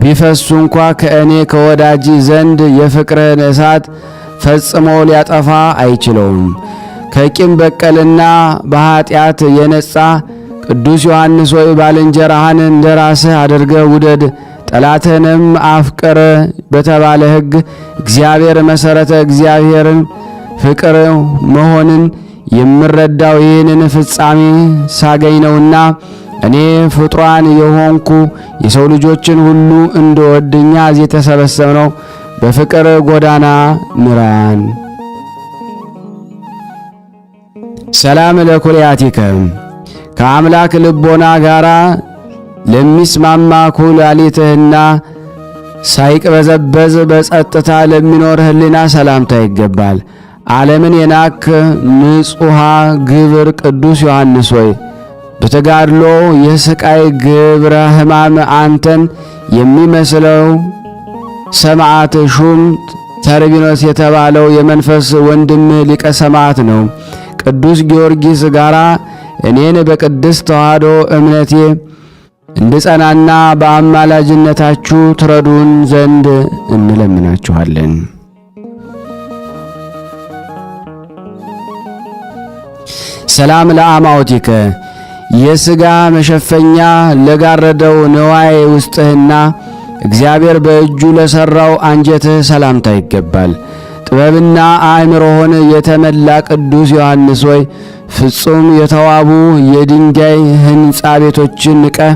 ቢፈሱ እንኳ ከእኔ ከወዳጅ ዘንድ የፍቅርህን እሳት ፈጽሞ ሊያጠፋ አይችለውም። ከቂም በቀልና በኀጢአት የነጻ ቅዱስ ዮሐንስ ሆይ ባልንጀራህን እንደ ራስህ አድርገህ ውደድ፣ ጠላትህንም አፍቅር በተባለ ሕግ እግዚአብሔር መሠረተ እግዚአብሔርን ፍቅር መሆንን የምረዳው ይህንን ፍጻሜ ሳገኝ ነውና እኔ ፍጡራን የሆንኩ የሰው ልጆችን ሁሉ እንደወድኛ እዚህ የተሰበሰብነው በፍቅር ጎዳና ምራን። ሰላም ለኩልያቲከ ከአምላክ ልቦና ጋራ ለሚስማማ ኩላሊትህና ሳይቅበዘበዝ በጸጥታ ለሚኖር ሕሊና ሰላምታ ይገባል። ዓለምን የናክ ንጹሐ ግብር ቅዱስ ዮሐንስ ሆይ በተጋድሎ የስቃይ ግብረ ሕማም አንተን የሚመስለው ሰማዕት ሹም ተርቢኖስ የተባለው የመንፈስ ወንድም ሊቀ ሰማዕት ነው። ቅዱስ ጊዮርጊስ ጋራ እኔን በቅድስት ተዋሕዶ እምነቴ እንድጸናና በአማላጅነታችሁ ትረዱን ዘንድ እንለምናችኋለን። ሰላም ለአማውቲከ የሥጋ መሸፈኛ ለጋረደው ንዋይ ውስጥህና እግዚአብሔር በእጁ ለሠራው አንጀትህ ሰላምታ ይገባል። ጥበብና አእምሮህን የተመላ ቅዱስ ዮሐንስ ሆይ ፍጹም የተዋቡ የድንጋይ ሕንጻ ቤቶችን ንቀህ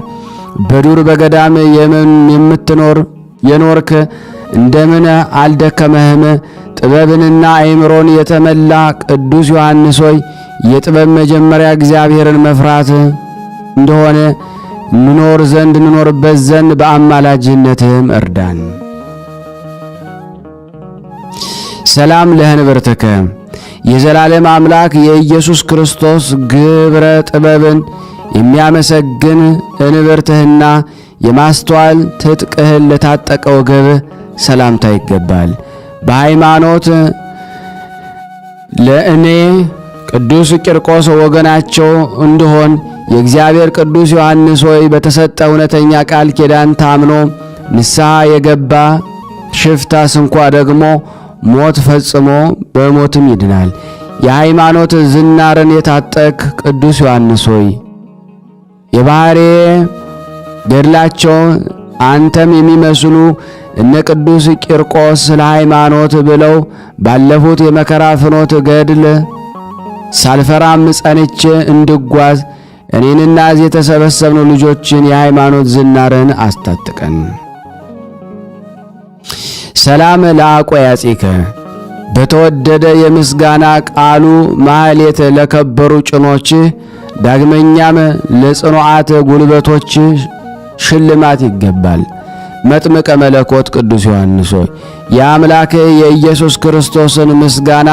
በዱር በገዳም የምትኖር የኖርክ እንደምን አልደከመህም? ጥበብንና አእምሮን የተመላ ቅዱስ ዮሐንስ ሆይ የጥበብ መጀመሪያ እግዚአብሔርን መፍራት እንደሆነ እንኖርበት ዘንድ በአማላጅነትህም እርዳን። ሰላም ለህንብርትከ የዘላለም አምላክ የኢየሱስ ክርስቶስ ግብረ ጥበብን የሚያመሰግን እንብርትህና የማስተዋል ትጥቅህን ለታጠቀ ወገብህ ሰላምታ ይገባል። በሃይማኖት ለእኔ ቅዱስ ቂርቆስ ወገናቸው እንድሆን የእግዚአብሔር ቅዱስ ዮሐንስ ሆይ በተሰጠ እውነተኛ ቃል ኪዳን ታምኖ ንስሐ የገባ ሽፍታ ስንኳ ደግሞ ሞት ፈጽሞ በሞትም ይድናል። የሃይማኖት ዝናርን የታጠቅ ቅዱስ ዮሐንስ ሆይ የባሕሬ ገድላቸው አንተም የሚመስሉ እነ ቅዱስ ቂርቆስ ስለ ሃይማኖት ብለው ባለፉት የመከራ ፍኖት ገድል ሳልፈራም ጸንቼ እንድጓዝ እኔንና እዚህ የተሰበሰብነው ልጆችን የሃይማኖት ዝናርን አስታጥቀን። ሰላም ለአቆያጺከ በተወደደ የምስጋና ቃሉ ማህሌት ለከበሩ ጭኖችህ ዳግመኛም ለጽኑዓት ጉልበቶች ሽልማት ይገባል። መጥምቀ መለኮት ቅዱስ ዮሐንስ ሆይ የአምላክ የኢየሱስ ክርስቶስን ምስጋና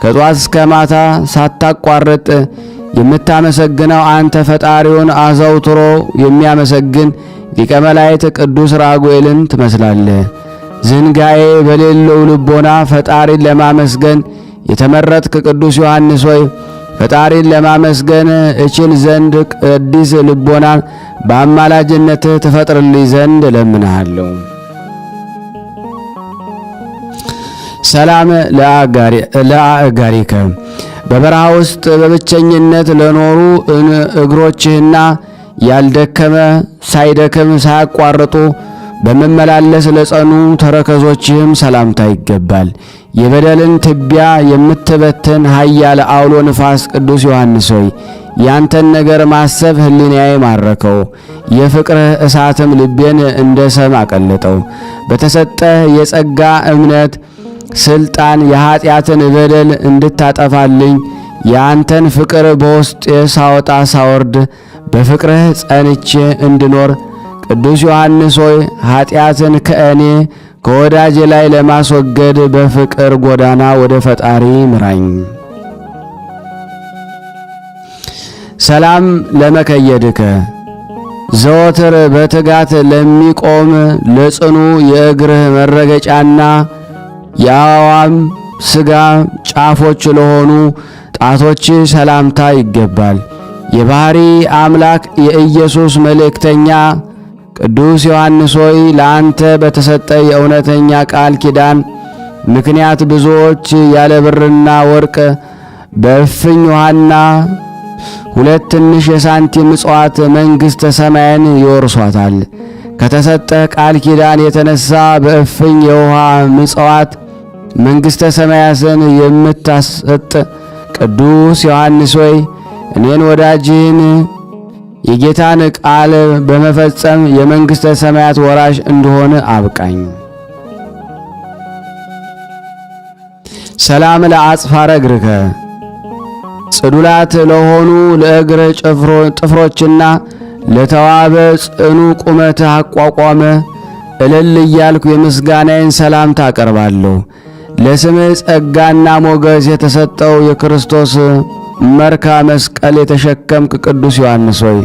ከጧት እስከ ማታ ሳታቋርጥ የምታመሰግነው አንተ ፈጣሪውን አዘውትሮ የሚያመሰግን ሊቀ መላእክት ቅዱስ ራጉኤልን ትመስላለህ። ዝንጋኤ በሌለው ልቦና ፈጣሪን ለማመስገን የተመረጥክ ቅዱስ ዮሐንስ ሆይ ፈጣሪን ለማመስገን እችል ዘንድ ቅዱስ ልቦናን በአማላጅነት ትፈጥርልኝ ዘንድ እለምንሃለሁ። ሰላም ለአጋሪከ በበረሃ ውስጥ በብቸኝነት ለኖሩ እግሮችህና ያልደከመ ሳይደክም ሳያቋርጡ በመመላለስ ለጸኑ ተረከዞችህም ሰላምታ ይገባል። የበደልን ትቢያ የምትበትን ኃያል አውሎ ንፋስ ቅዱስ ዮሐንስ ሆይ ያንተን ነገር ማሰብ ሕሊናዬ ማረከው። የፍቅርህ እሳትም ልቤን እንደ ሰም አቀለጠው። በተሰጠህ የጸጋ እምነት ስልጣን የኀጢአትን በደል እንድታጠፋልኝ የአንተን ፍቅር በውስጤ ሳወጣ ሳወርድ በፍቅርህ ጸንቼ እንድኖር ቅዱስ ዮሐንስ ሆይ ኀጢአትን ከእኔ ከወዳጄ ላይ ለማስወገድ በፍቅር ጎዳና ወደ ፈጣሪ ምራኝ። ሰላም ለመከየድከ ዘወትር በትጋት ለሚቆም ለጽኑ የእግርህ መረገጫና የአዋም ሥጋ ጫፎች ለሆኑ ጣቶች ሰላምታ ይገባል። የባሕሪ አምላክ የኢየሱስ መልእክተኛ ቅዱስ ዮሐንስ ሆይ ለአንተ በተሰጠ የእውነተኛ ቃል ኪዳን ምክንያት ብዙዎች ያለ ብርና ወርቅ በእፍኝ ውሃና 2 ትንሽ የሳንቲም ምጽዋት መንግሥተ ሰማይን ይወርሷታል። ከተሰጠ ቃል ኪዳን የተነሳ በእፍኝ የውሃ ምጽዋት መንግሥተ ሰማያትን የምታሰጥ ቅዱስ ዮሐንስ ሆይ እኔን ወዳጅህን የጌታን ቃል በመፈጸም የመንግሥተ ሰማያት ወራሽ እንደሆነ አብቃኝ። ሰላም ለአጽፋረ እግርከ ጽዱላት ለሆኑ ለእግር ጥፍሮችና ለተዋበ ጽኑ ቁመት አቋቋመ እልል እያልኩ የምስጋናዬን ሰላምታ አቀርባለሁ። ለስምህ ጸጋና ሞገስ የተሰጠው የክርስቶስ መርካ መስቀል የተሸከምክ ቅዱስ ዮሐንስ ሆይ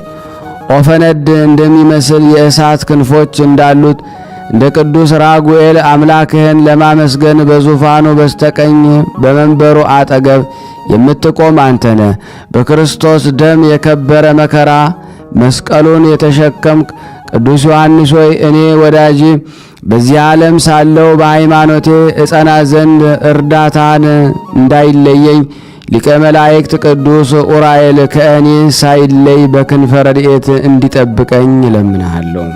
ኦፈነድ እንደሚመስል የእሳት ክንፎች እንዳሉት እንደ ቅዱስ ራጉኤል አምላክህን ለማመስገን በዙፋኑ በስተቀኝ በመንበሩ አጠገብ የምትቆም አንተነ በክርስቶስ ደም የከበረ መከራ መስቀሉን የተሸከምክ ቅዱስ ዮሐንስ ሆይ እኔ ወዳጅ በዚህ ዓለም ሳለው በሃይማኖቴ እጸና ዘንድ እርዳታን እንዳይለየኝ ሊቀ መላእክት ቅዱስ ኡራኤል ከእኔ ሳይለይ በክንፈ ረድኤት እንዲጠብቀኝ እለምንሃለሁ።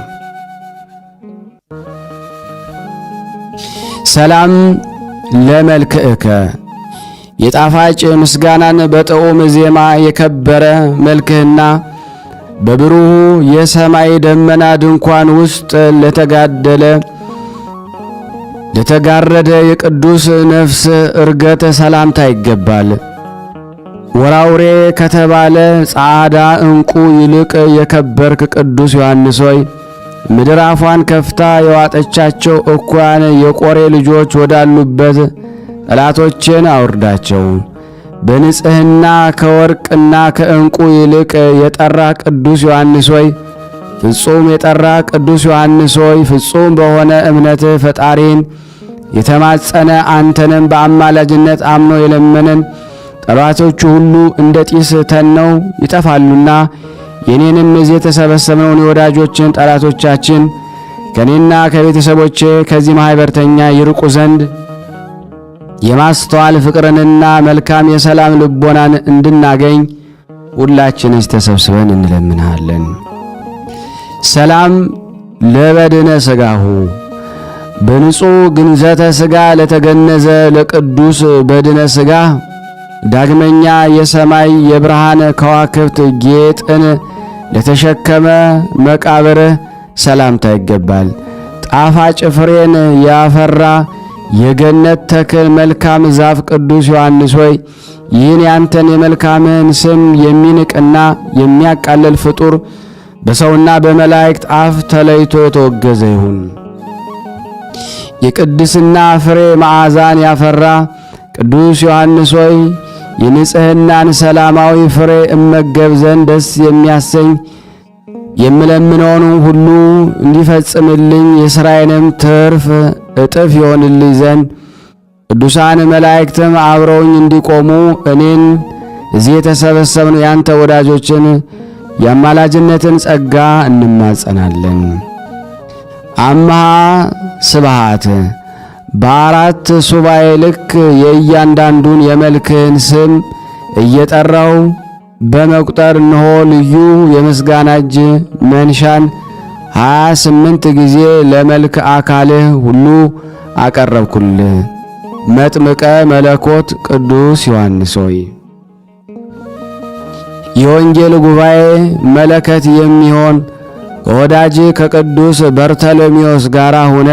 ሰላም ለመልክዕከ የጣፋጭ ምስጋናን በጥዑም ዜማ የከበረ መልክህና በብሩህ የሰማይ ደመና ድንኳን ውስጥ ለተጋረደ የቅዱስ ነፍስ እርገተ ሰላምታ ይገባል። ወራውሬ ከተባለ ጻዕዳ ዕንቁ ይልቅ የከበርክ ቅዱስ ዮሐንስ ሆይ ምድር አፏን ከፍታ የዋጠቻቸው እኩያን የቆሬ ልጆች ወዳሉበት ጠላቶችን አውርዳቸው። በንጽሕና ከወርቅና ከዕንቁ ይልቅ የጠራ ቅዱስ ዮሐንስ ሆይ ፍጹም የጠራ ቅዱስ ዮሐንስ ሆይ ፍጹም በሆነ እምነት ፈጣሪን የተማጸነ አንተንም በአማላጅነት አምኖ የለመነን ጠላቶቹ ሁሉ እንደ ጢስ ተነው ይጠፋሉና የኔንም እዚህ የተሰበሰብነውን የወዳጆችን ጠላቶቻችን ከኔና ከቤተሰቦቼ ከዚህ ማኅበርተኛ ይርቁ ዘንድ የማስተዋል ፍቅርንና መልካም የሰላም ልቦናን እንድናገኝ ሁላችንስ ተሰብስበን እንለምንሃለን። ሰላም ለበድነ ሥጋሁ በንጹሕ ግንዘተ ሥጋ ለተገነዘ ለቅዱስ በድነ ሥጋ ዳግመኛ የሰማይ የብርሃን ከዋክብት ጌጥን ለተሸከመ መቃብርህ ሰላምታ ይገባል። ጣፋጭ ፍሬን ያፈራ የገነት ተክል መልካም ዛፍ ቅዱስ ዮሐንስ ሆይ ይህን ያንተን የመልካምህን ስም የሚንቅና የሚያቃልል ፍጡር በሰውና በመላእክት አፍ ተለይቶ የተወገዘ ይሁን። የቅድስና ፍሬ መዓዛን ያፈራ ቅዱስ ዮሐንስ ሆይ የንጽሕናን ሰላማዊ ፍሬ እመገብ ዘንድ ደስ የሚያሰኝ የምለምነውን ሁሉ እንዲፈጽምልኝ የሥራዬንም ትርፍ እጥፍ ይሆንልኝ ዘንድ ቅዱሳን መላእክትም አብረውኝ እንዲቆሙ እኔን እዚህ የተሰበሰብነው ያንተ ወዳጆችን የአማላጅነትን ጸጋ እንማጸናለን። አምሃ ስብሃት በአራት ሱባኤ ልክ የእያንዳንዱን የመልክህን ስም እየጠራው በመቁጠር እንሆ ልዩ የምስጋና እጅ መንሻን 28 ጊዜ ለመልክ አካልህ ሁሉ አቀረብኩልህ። መጥምቀ መለኮት ቅዱስ ዮሐንስ ሆይ የወንጌል ጉባኤ መለከት የሚሆን ከወዳጅ ከቅዱስ በርተሎሜዎስ ጋር ሆነ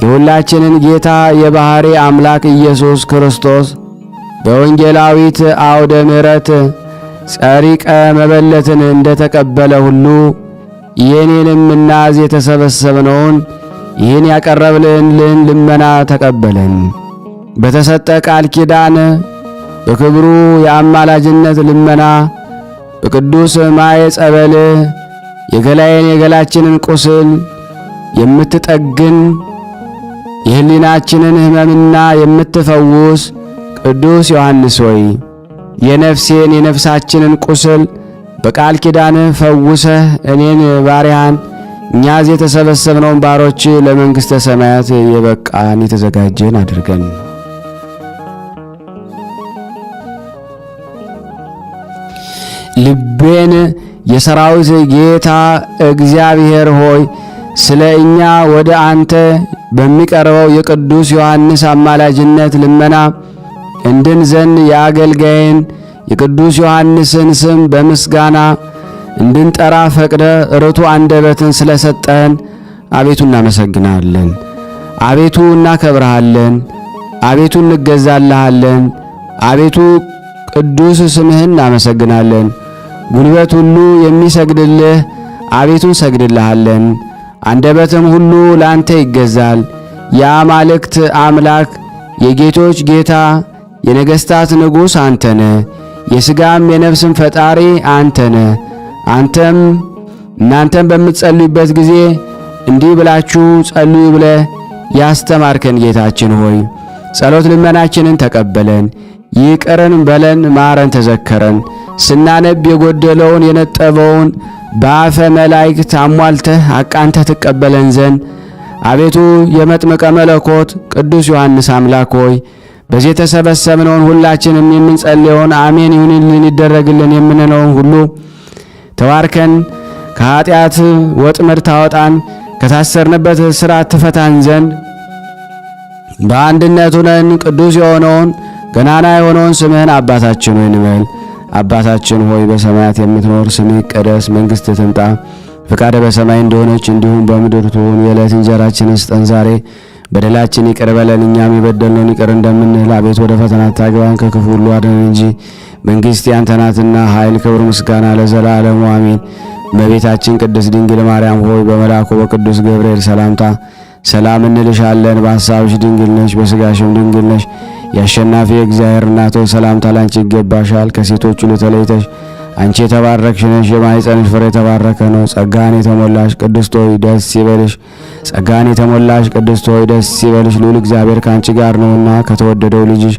የሁላችንን ጌታ የባሕሪ አምላክ ኢየሱስ ክርስቶስ በወንጌላዊት አውደ ምሕረት ጸሪቀ መበለትን እንደተቀበለ ሁሉ የኔንም እናዝ የተሰበሰብነውን ይህን ያቀረብልን ልመና ተቀበለን። በተሰጠ ቃል ኪዳን በክብሩ የአማላጅነት ልመና በቅዱስ ማየ ጸበል የገላችንን ቁስል የምትጠግን የሕሊናችንን ሕመምና የምትፈውስ ቅዱስ ዮሐንስ ሆይ የነፍሳችንን ቁስል በቃል ኪዳን ፈውሰህ እኔን ባሪያን እኛዝ የተሰበሰብነውን ባሮች ለመንግሥተ ሰማያት የበቃን የተዘጋጀን አድርገን። ልቤን የሰራዊት ጌታ እግዚአብሔር ሆይ ስለ እኛ ወደ አንተ በሚቀርበው የቅዱስ ዮሐንስ አማላጅነት ልመና እንድን ዘንድ የአገልጋይን የቅዱስ ዮሐንስን ስም በምስጋና እንድንጠራ ፈቅደ ርቱ አንደበትን ስለሰጠን አቤቱ እናመሰግናለን። አቤቱ እናከብረሃለን። አቤቱ እንገዛልሃለን። አቤቱ ቅዱስ ስምህን እናመሰግናለን። ጉልበት ሁሉ የሚሰግድልህ አቤቱ እንሰግድልሃለን። አንደበትም ሁሉ ላንተ ይገዛል። የአማልክት አምላክ የጌቶች ጌታ የነገሥታት ንጉሥ አንተነ፣ የሥጋም የነፍስም ፈጣሪ አንተነ። እናንተም በምትጸልዩበት ጊዜ እንዲህ ብላችሁ ጸልዩ ብለህ ያስተማርከን ጌታችን ሆይ ጸሎት ልመናችንን ተቀበለን። ይቅርን በለን፣ ማረን፣ ተዘከረን። ስናነብ የጎደለውን የነጠበውን በአፈ መላእክት አሟልተህ አቃንተህ ትቀበለን ዘንድ አቤቱ የመጥምቀ መለኮት ቅዱስ ዮሐንስ አምላክ ሆይ በዚህ የተሰበሰብነውን ሁላችንም የምንጸልየውን አሜን ይሁንልን ይደረግልን የምንለውን ሁሉ ተዋርከን ከኃጢአት ወጥመድ ታወጣን ከታሰርንበት ሥርዓት ትፈታን ዘንድ በአንድነት ሆነን ቅዱስ የሆነውን ገናና የሆነውን ስምህን አባታችን ሆይ እንበል። አባታችን ሆይ በሰማያት የምትኖር ስምህ ይቀደስ፣ መንግሥትህ ትምጣ፣ ፈቃድህ በሰማይ እንደሆነች እንዲሁም በምድር ትሁን። የዕለት እንጀራችንን ስጠን ዛሬ፣ በደላችን ይቅር በለን እኛም የበደልነውን ይቅር እንደምንል፣ አቤቱ ወደ ፈተና አታግባን ከክፉ ሁሉ አድነን እንጂ መንግሥት ያንተ ናትና ኃይል፣ ክብር፣ ምስጋና ለዘላለሙ አሜን። እመቤታችን ቅድስት ድንግል ማርያም ሆይ በመልአኩ በቅዱስ ገብርኤል ሰላምታ ሰላም እንልሻለን። በሐሳብሽ ድንግል ነሽ፣ በሥጋሽም ድንግል ነሽ። የአሸናፊ እግዚአብሔር እናት ሆይ ሰላምታ ላንቺ ይገባሻል። ከሴቶች ሁሉ ተለይተሽ አንቺ የተባረክሽ ነሽ፣ የማኅፀንሽ ፍሬ የተባረከ ነው። ጸጋን የተሞላሽ ቅድስት ሆይ ደስ ይበልሽ። ጸጋን የተሞላሽ ቅድስት ሆይ ደስ ይበልሽ፣ ልዑል እግዚአብሔር ከአንቺ ጋር ነውና ከተወደደው ልጅሽ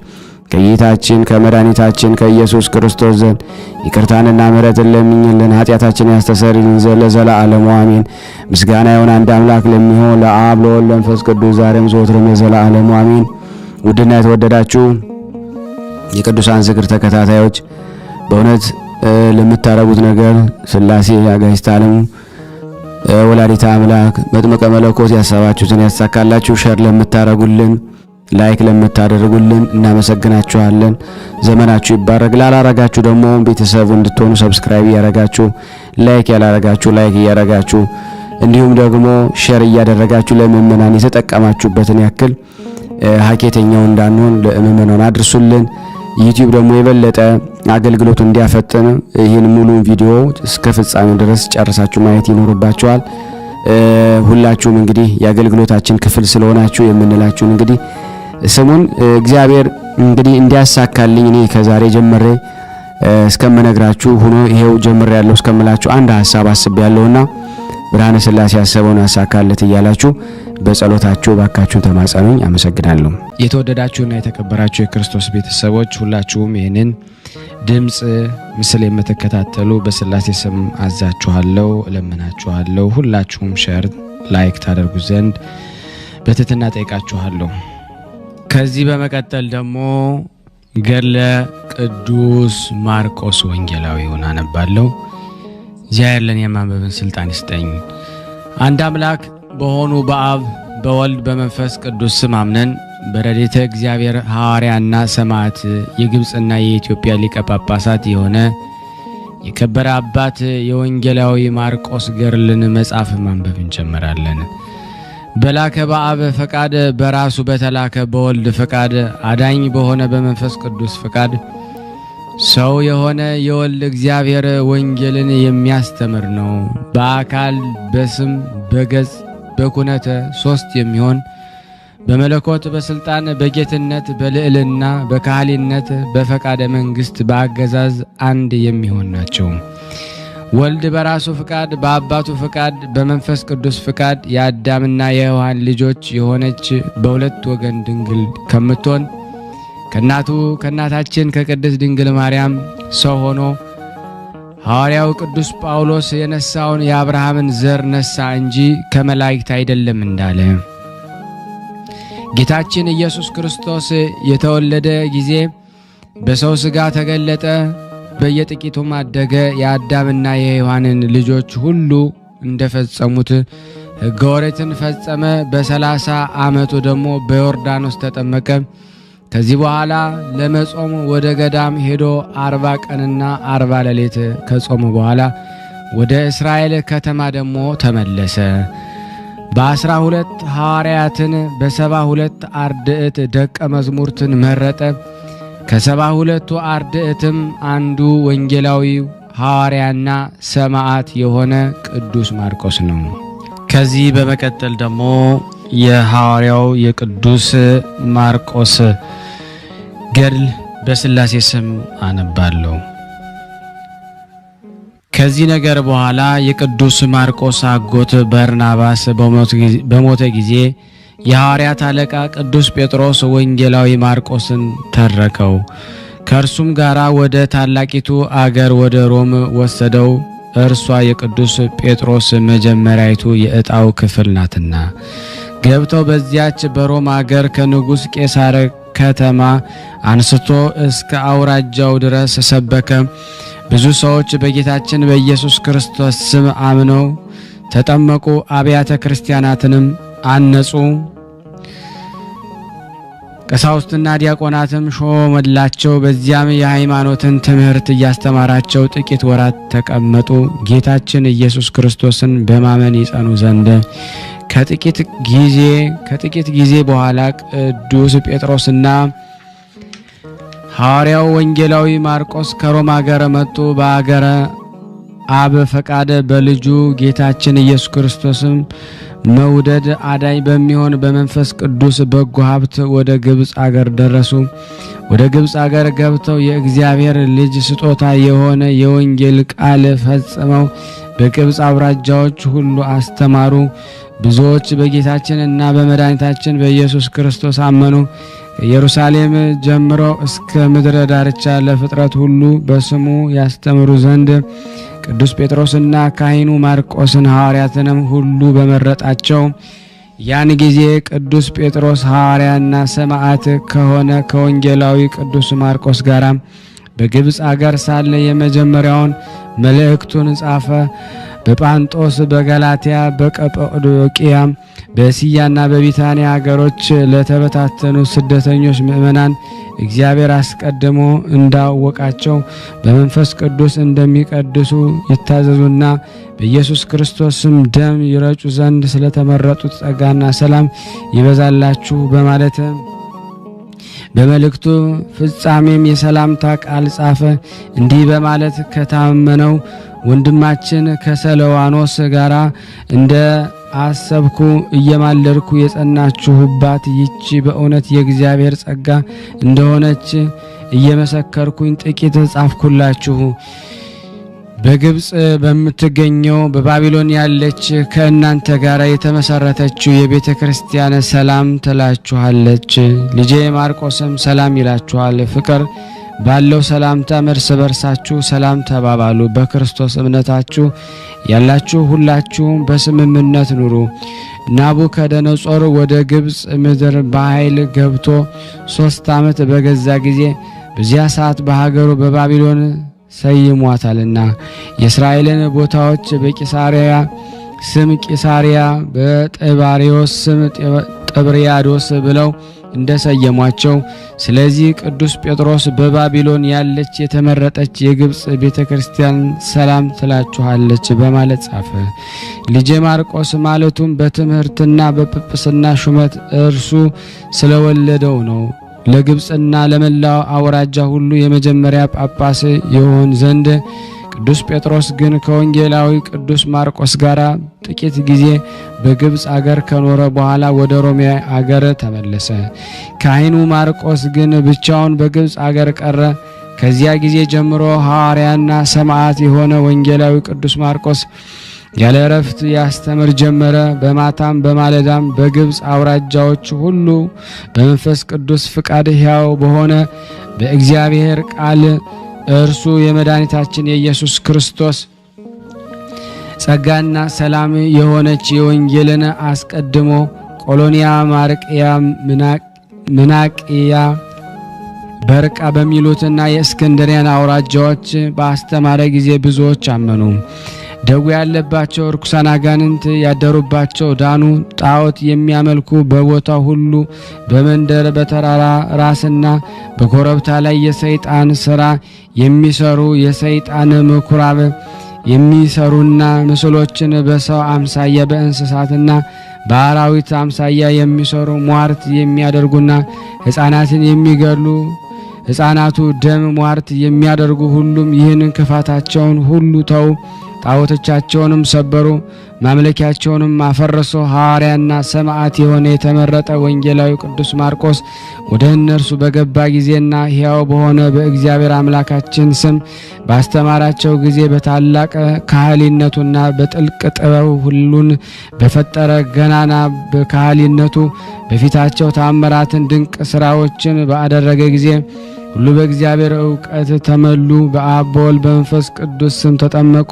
ከጌታችን ከመድኃኒታችን ከኢየሱስ ክርስቶስ ዘንድ ይቅርታንና ምሕረትን ለምኝልን ኃጢአታችንን ያስተሰርይልን ዘንድ ለዘላለሙ አሜን። ምስጋና ይሁን አንድ አምላክ ለሚሆን ለአብ ለወልድ ለመንፈስ ቅዱስ ዛሬም ዘወትርም ለዘላለሙ አሜን። ውድና የተወደዳችሁ የቅዱሳን ዝክር ተከታታዮች በእውነት ለምታረጉት ነገር ሥላሴ አጋዕዝተ ዓለሙ ወላዲተ አምላክ መጥምቀ መለኮት ያሰባችሁትን ያሳካላችሁ። ሸር ለምታረጉልን ላይክ ለምታደርጉልን እናመሰግናችኋለን። ዘመናችሁ ይባረክ። ላላረጋችሁ ደግሞ ቤተሰብ እንድትሆኑ ሰብስክራይብ ያረጋችሁ፣ ላይክ ያላረጋችሁ ላይክ እያረጋችሁ እንዲሁም ደግሞ ሼር እያደረጋችሁ ለምእመናን የተጠቀማችሁበትን ያክል ሀኬተኛው እንዳንሆን ለምእመናን አድርሱልን። ዩቲዩብ ደግሞ የበለጠ አገልግሎቱ እንዲያፈጥን ይህን ሙሉ ቪዲዮ እስከ ፍጻሜው ድረስ ጨርሳችሁ ማየት ይኖርባችኋል። ሁላችሁም እንግዲህ የአገልግሎታችን ክፍል ስለሆናችሁ የምንላችሁን እንግዲህ ስሙን እግዚአብሔር እንግዲህ እንዲያሳካልኝ እኔ ከዛሬ ጀምሬ እስከምነግራችሁ ሆኖ ይሄው ጀምሬ ያለው እስከምላችሁ አንድ ሐሳብ አስቤያለሁና ብርሃነ ሥላሴ ያሰበውን ያሳካለት እያላችሁ በጸሎታችሁ ባካችሁን ተማጸኑኝ። አመሰግናለሁ። የተወደዳችሁና የተከበራችሁ የክርስቶስ ቤተሰቦች ሁላችሁም ይህንን ድምጽ ምስል የምትከታተሉ በሥላሴ ስም አዛችኋለሁ፣ እለምናችኋለሁ። ሁላችሁም ሼር ላይክ ታደርጉ ዘንድ በትህትና ጠይቃችኋለሁ። ከዚህ በመቀጠል ደግሞ ገድለ ቅዱስ ማርቆስ ወንጌላዊውን አነባለሁ። እግዚአብሔር ለኔ የማንበብን ስልጣን ይስጠኝ። አንድ አምላክ በሆኑ በአብ በወልድ በመንፈስ ቅዱስ ስም አምነን በረድኤተ እግዚአብሔር ሐዋርያና ሰማዕት የግብጽና የኢትዮጵያ ሊቀ ጳጳሳት የሆነ የከበረ አባት የወንጌላዊ ማርቆስ ገድልን መጽሐፍ ማንበብ እንጀምራለን። በላከ በአብ ፈቃድ በራሱ በተላከ በወልድ ፈቃድ አዳኝ በሆነ በመንፈስ ቅዱስ ፈቃድ ሰው የሆነ የወልድ እግዚአብሔር ወንጌልን የሚያስተምር ነው። በአካል በስም በገጽ በኩነተ ሶስት የሚሆን በመለኮት በስልጣን በጌትነት በልዕልና በካህሊነት በፈቃደ መንግስት በአገዛዝ አንድ የሚሆን ናቸው። ወልድ በራሱ ፍቃድ በአባቱ ፍቃድ በመንፈስ ቅዱስ ፍቃድ የአዳምና የሔዋን ልጆች የሆነች በሁለት ወገን ድንግል ከምትሆን ከናቱ ከናታችን ከቅድስት ድንግል ማርያም ሰው ሆኖ ሐዋርያው ቅዱስ ጳውሎስ የነሳውን የአብርሃምን ዘር ነሳ እንጂ ከመላእክት አይደለም እንዳለ ጌታችን ኢየሱስ ክርስቶስ የተወለደ ጊዜ በሰው ሥጋ ተገለጠ። በየጥቂቱም አደገ። የአዳምና የሔዋንን ልጆች ሁሉ እንደፈጸሙት ሕገ ኦሪትን ፈጸመ። በ30 ዓመቱ ደግሞ በዮርዳኖስ ተጠመቀ። ከዚህ በኋላ ለመጾም ወደ ገዳም ሄዶ 40 ቀንና 40 ሌሊት ከጾመ በኋላ ወደ እስራኤል ከተማ ደግሞ ተመለሰ። በ12 ሐዋርያትን በ72 አርድእት ደቀ መዝሙርትን መረጠ። ከ72ቱ አርድእትም አንዱ ወንጌላዊ ሐዋርያና ሰማዕት የሆነ ቅዱስ ማርቆስ ነው። ከዚህ በመቀጠል ደግሞ የሐዋርያው የቅዱስ ማርቆስ ገድል በሥላሴ ስም አነባለሁ። ከዚህ ነገር በኋላ የቅዱስ ማርቆስ አጎት በርናባስ በሞተ ጊዜ የሐዋርያት አለቃ ቅዱስ ጴጥሮስ ወንጌላዊ ማርቆስን ተረከው። ከእርሱም ጋር ወደ ታላቂቱ አገር ወደ ሮም ወሰደው። እርሷ የቅዱስ ጴጥሮስ መጀመሪያይቱ የዕጣው ክፍል ናትና። ገብተው በዚያች በሮም አገር ከንጉሥ ቄሳር ከተማ አንስቶ እስከ አውራጃው ድረስ ሰበከ። ብዙ ሰዎች በጌታችን በኢየሱስ ክርስቶስ ስም አምነው ተጠመቁ። አብያተ ክርስቲያናትንም አነጹ። ቀሳውስትና ዲያቆናትም ሾመላቸው። በዚያም የሃይማኖትን ትምህርት እያስተማራቸው ጥቂት ወራት ተቀመጡ። ጌታችን ኢየሱስ ክርስቶስን በማመን ይጸኑ ዘንድ ከጥቂት ጊዜ በኋላ ቅዱስ ጴጥሮስና ሐዋርያው ወንጌላዊ ማርቆስ ከሮማ አገር መጡ። በአገረ አብ ፈቃድ በልጁ ጌታችን ኢየሱስ ክርስቶስም መውደድ አዳኝ በሚሆን በመንፈስ ቅዱስ በጎ ሀብት ወደ ግብጽ አገር ደረሱ። ወደ ግብጽ አገር ገብተው የእግዚአብሔር ልጅ ስጦታ የሆነ የወንጌል ቃል ፈጽመው በግብጽ አውራጃዎች ሁሉ አስተማሩ። ብዙዎች በጌታችን እና በመድኃኒታችን በኢየሱስ ክርስቶስ አመኑ። ከኢየሩሳሌም ጀምሮ እስከ ምድረ ዳርቻ ለፍጥረት ሁሉ በስሙ ያስተምሩ ዘንድ ቅዱስ ጴጥሮስና ካህኑ ማርቆስን ሐዋርያትንም ሁሉ በመረጣቸው። ያን ጊዜ ቅዱስ ጴጥሮስ ሐዋርያና ሰማዕት ከሆነ ከወንጌላዊ ቅዱስ ማርቆስ ጋር በግብጽ አገር ሳለ የመጀመሪያውን መልእክቱን ጻፈ። በጳንጦስ በገላትያ በቀጳዶቅያ በእስያና በቢታንያ አገሮች ለተበታተኑ ስደተኞች ምእመናን እግዚአብሔር አስቀድሞ እንዳወቃቸው በመንፈስ ቅዱስ እንደሚቀድሱ ይታዘዙና በኢየሱስ ክርስቶስም ደም ይረጩ ዘንድ ስለተመረጡት ጸጋና ሰላም ይበዛላችሁ በማለት በመልእክቱ ፍጻሜም የሰላምታ ቃል ጻፈ። እንዲህ በማለት ከታመነው ወንድማችን ከሰለዋኖስ ጋራ እንደ አሰብኩ እየማለድኩ የጸናችሁባት ይቺ በእውነት የእግዚአብሔር ጸጋ እንደሆነች እየመሰከርኩኝ ጥቂት ጻፍኩላችሁ። በግብጽ በምትገኘው በባቢሎን ያለች ከእናንተ ጋር የተመሰረተችው የቤተ ክርስቲያን ሰላም ትላችኋለች። ልጄ ማርቆስም ሰላም ይላችኋል። ፍቅር ባለው ሰላምታ እርስ በርሳችሁ ሰላም ተባባሉ። በክርስቶስ እምነታችሁ ያላችሁ ሁላችሁም በስምምነት ኑሩ። ናቡከደነጾር ወደ ግብጽ ምድር በኃይል ገብቶ 3 ዓመት በገዛ ጊዜ በዚያ ሰዓት በሀገሩ በባቢሎን ሰይሟታልና የእስራኤልን ቦታዎች በቂሳሪያ ስም ቂሳሪያ፣ በጠባሪዎስ ስም ጠብሪያዶስ ብለው እንደሰየሟቸው፣ ስለዚህ ቅዱስ ጴጥሮስ በባቢሎን ያለች የተመረጠች የግብጽ ቤተክርስቲያን ሰላም ትላችኋለች በማለት ጻፈ። ልጄ ማርቆስ ማለቱም በትምህርትና በጵጵስና ሹመት እርሱ ስለወለደው ነው። ለግብጽና ለመላው አውራጃ ሁሉ የመጀመሪያ ጳጳስ ይሆን ዘንድ ቅዱስ ጴጥሮስ ግን ከወንጌላዊ ቅዱስ ማርቆስ ጋር ጥቂት ጊዜ በግብጽ አገር ከኖረ በኋላ ወደ ሮሜ አገር ተመለሰ። ካህኑ ማርቆስ ግን ብቻውን በግብጽ አገር ቀረ። ከዚያ ጊዜ ጀምሮ ሐዋርያና ሰማዕት የሆነ ወንጌላዊ ቅዱስ ማርቆስ ያለ እረፍት ያስተምር ጀመረ። በማታም በማለዳም በግብጽ አውራጃዎች ሁሉ በመንፈስ ቅዱስ ፍቃድ ሕያው በሆነ በእግዚአብሔር ቃል እርሱ የመድኃኒታችን የኢየሱስ ክርስቶስ ጸጋና ሰላም የሆነች የወንጌልን አስቀድሞ ቆሎንያ፣ ማርቅያ፣ ምናቅያ፣ በርቃ በሚሉትና የእስክንድሪያን አውራጃዎች በአስተማረ ጊዜ ብዙዎች አመኑ። ደዌ ያለባቸው ርኩሳን አጋንንት ያደሩባቸው ዳኑ። ጣዖት የሚያመልኩ በቦታው ሁሉ በመንደር በተራራ ራስና በኮረብታ ላይ የሰይጣን ሥራ የሚሰሩ የሰይጣን ምኩራብ የሚሰሩና ምስሎችን በሰው አምሳያ በእንስሳትና በአራዊት አምሳያ የሚሰሩ ሟርት የሚያደርጉና ሕፃናትን የሚገሉ ሕፃናቱ ደም ሟርት የሚያደርጉ ሁሉም ይህን ክፋታቸውን ሁሉ ተው፣ ጣዖቶቻቸውንም ሰበሩ፣ ማምለኪያቸውንም አፈረሱ። ሐዋርያና ሰማዕት የሆነ የተመረጠ ወንጌላዊ ቅዱስ ማርቆስ ወደ እነርሱ በገባ ጊዜና ሕያው በሆነ በእግዚአብሔር አምላካችን ስም ባስተማራቸው ጊዜ በታላቅ ካህሊነቱና በጥልቅ ጥበብ ሁሉን በፈጠረ ገናና በካህሊነቱ በፊታቸው ታምራትን ድንቅ ሥራዎችን ባደረገ ጊዜ ሁሉ በእግዚአብሔር ዕውቀት ተመሉ። በአብ በወልድ በመንፈስ ቅዱስ ስም ተጠመቁ።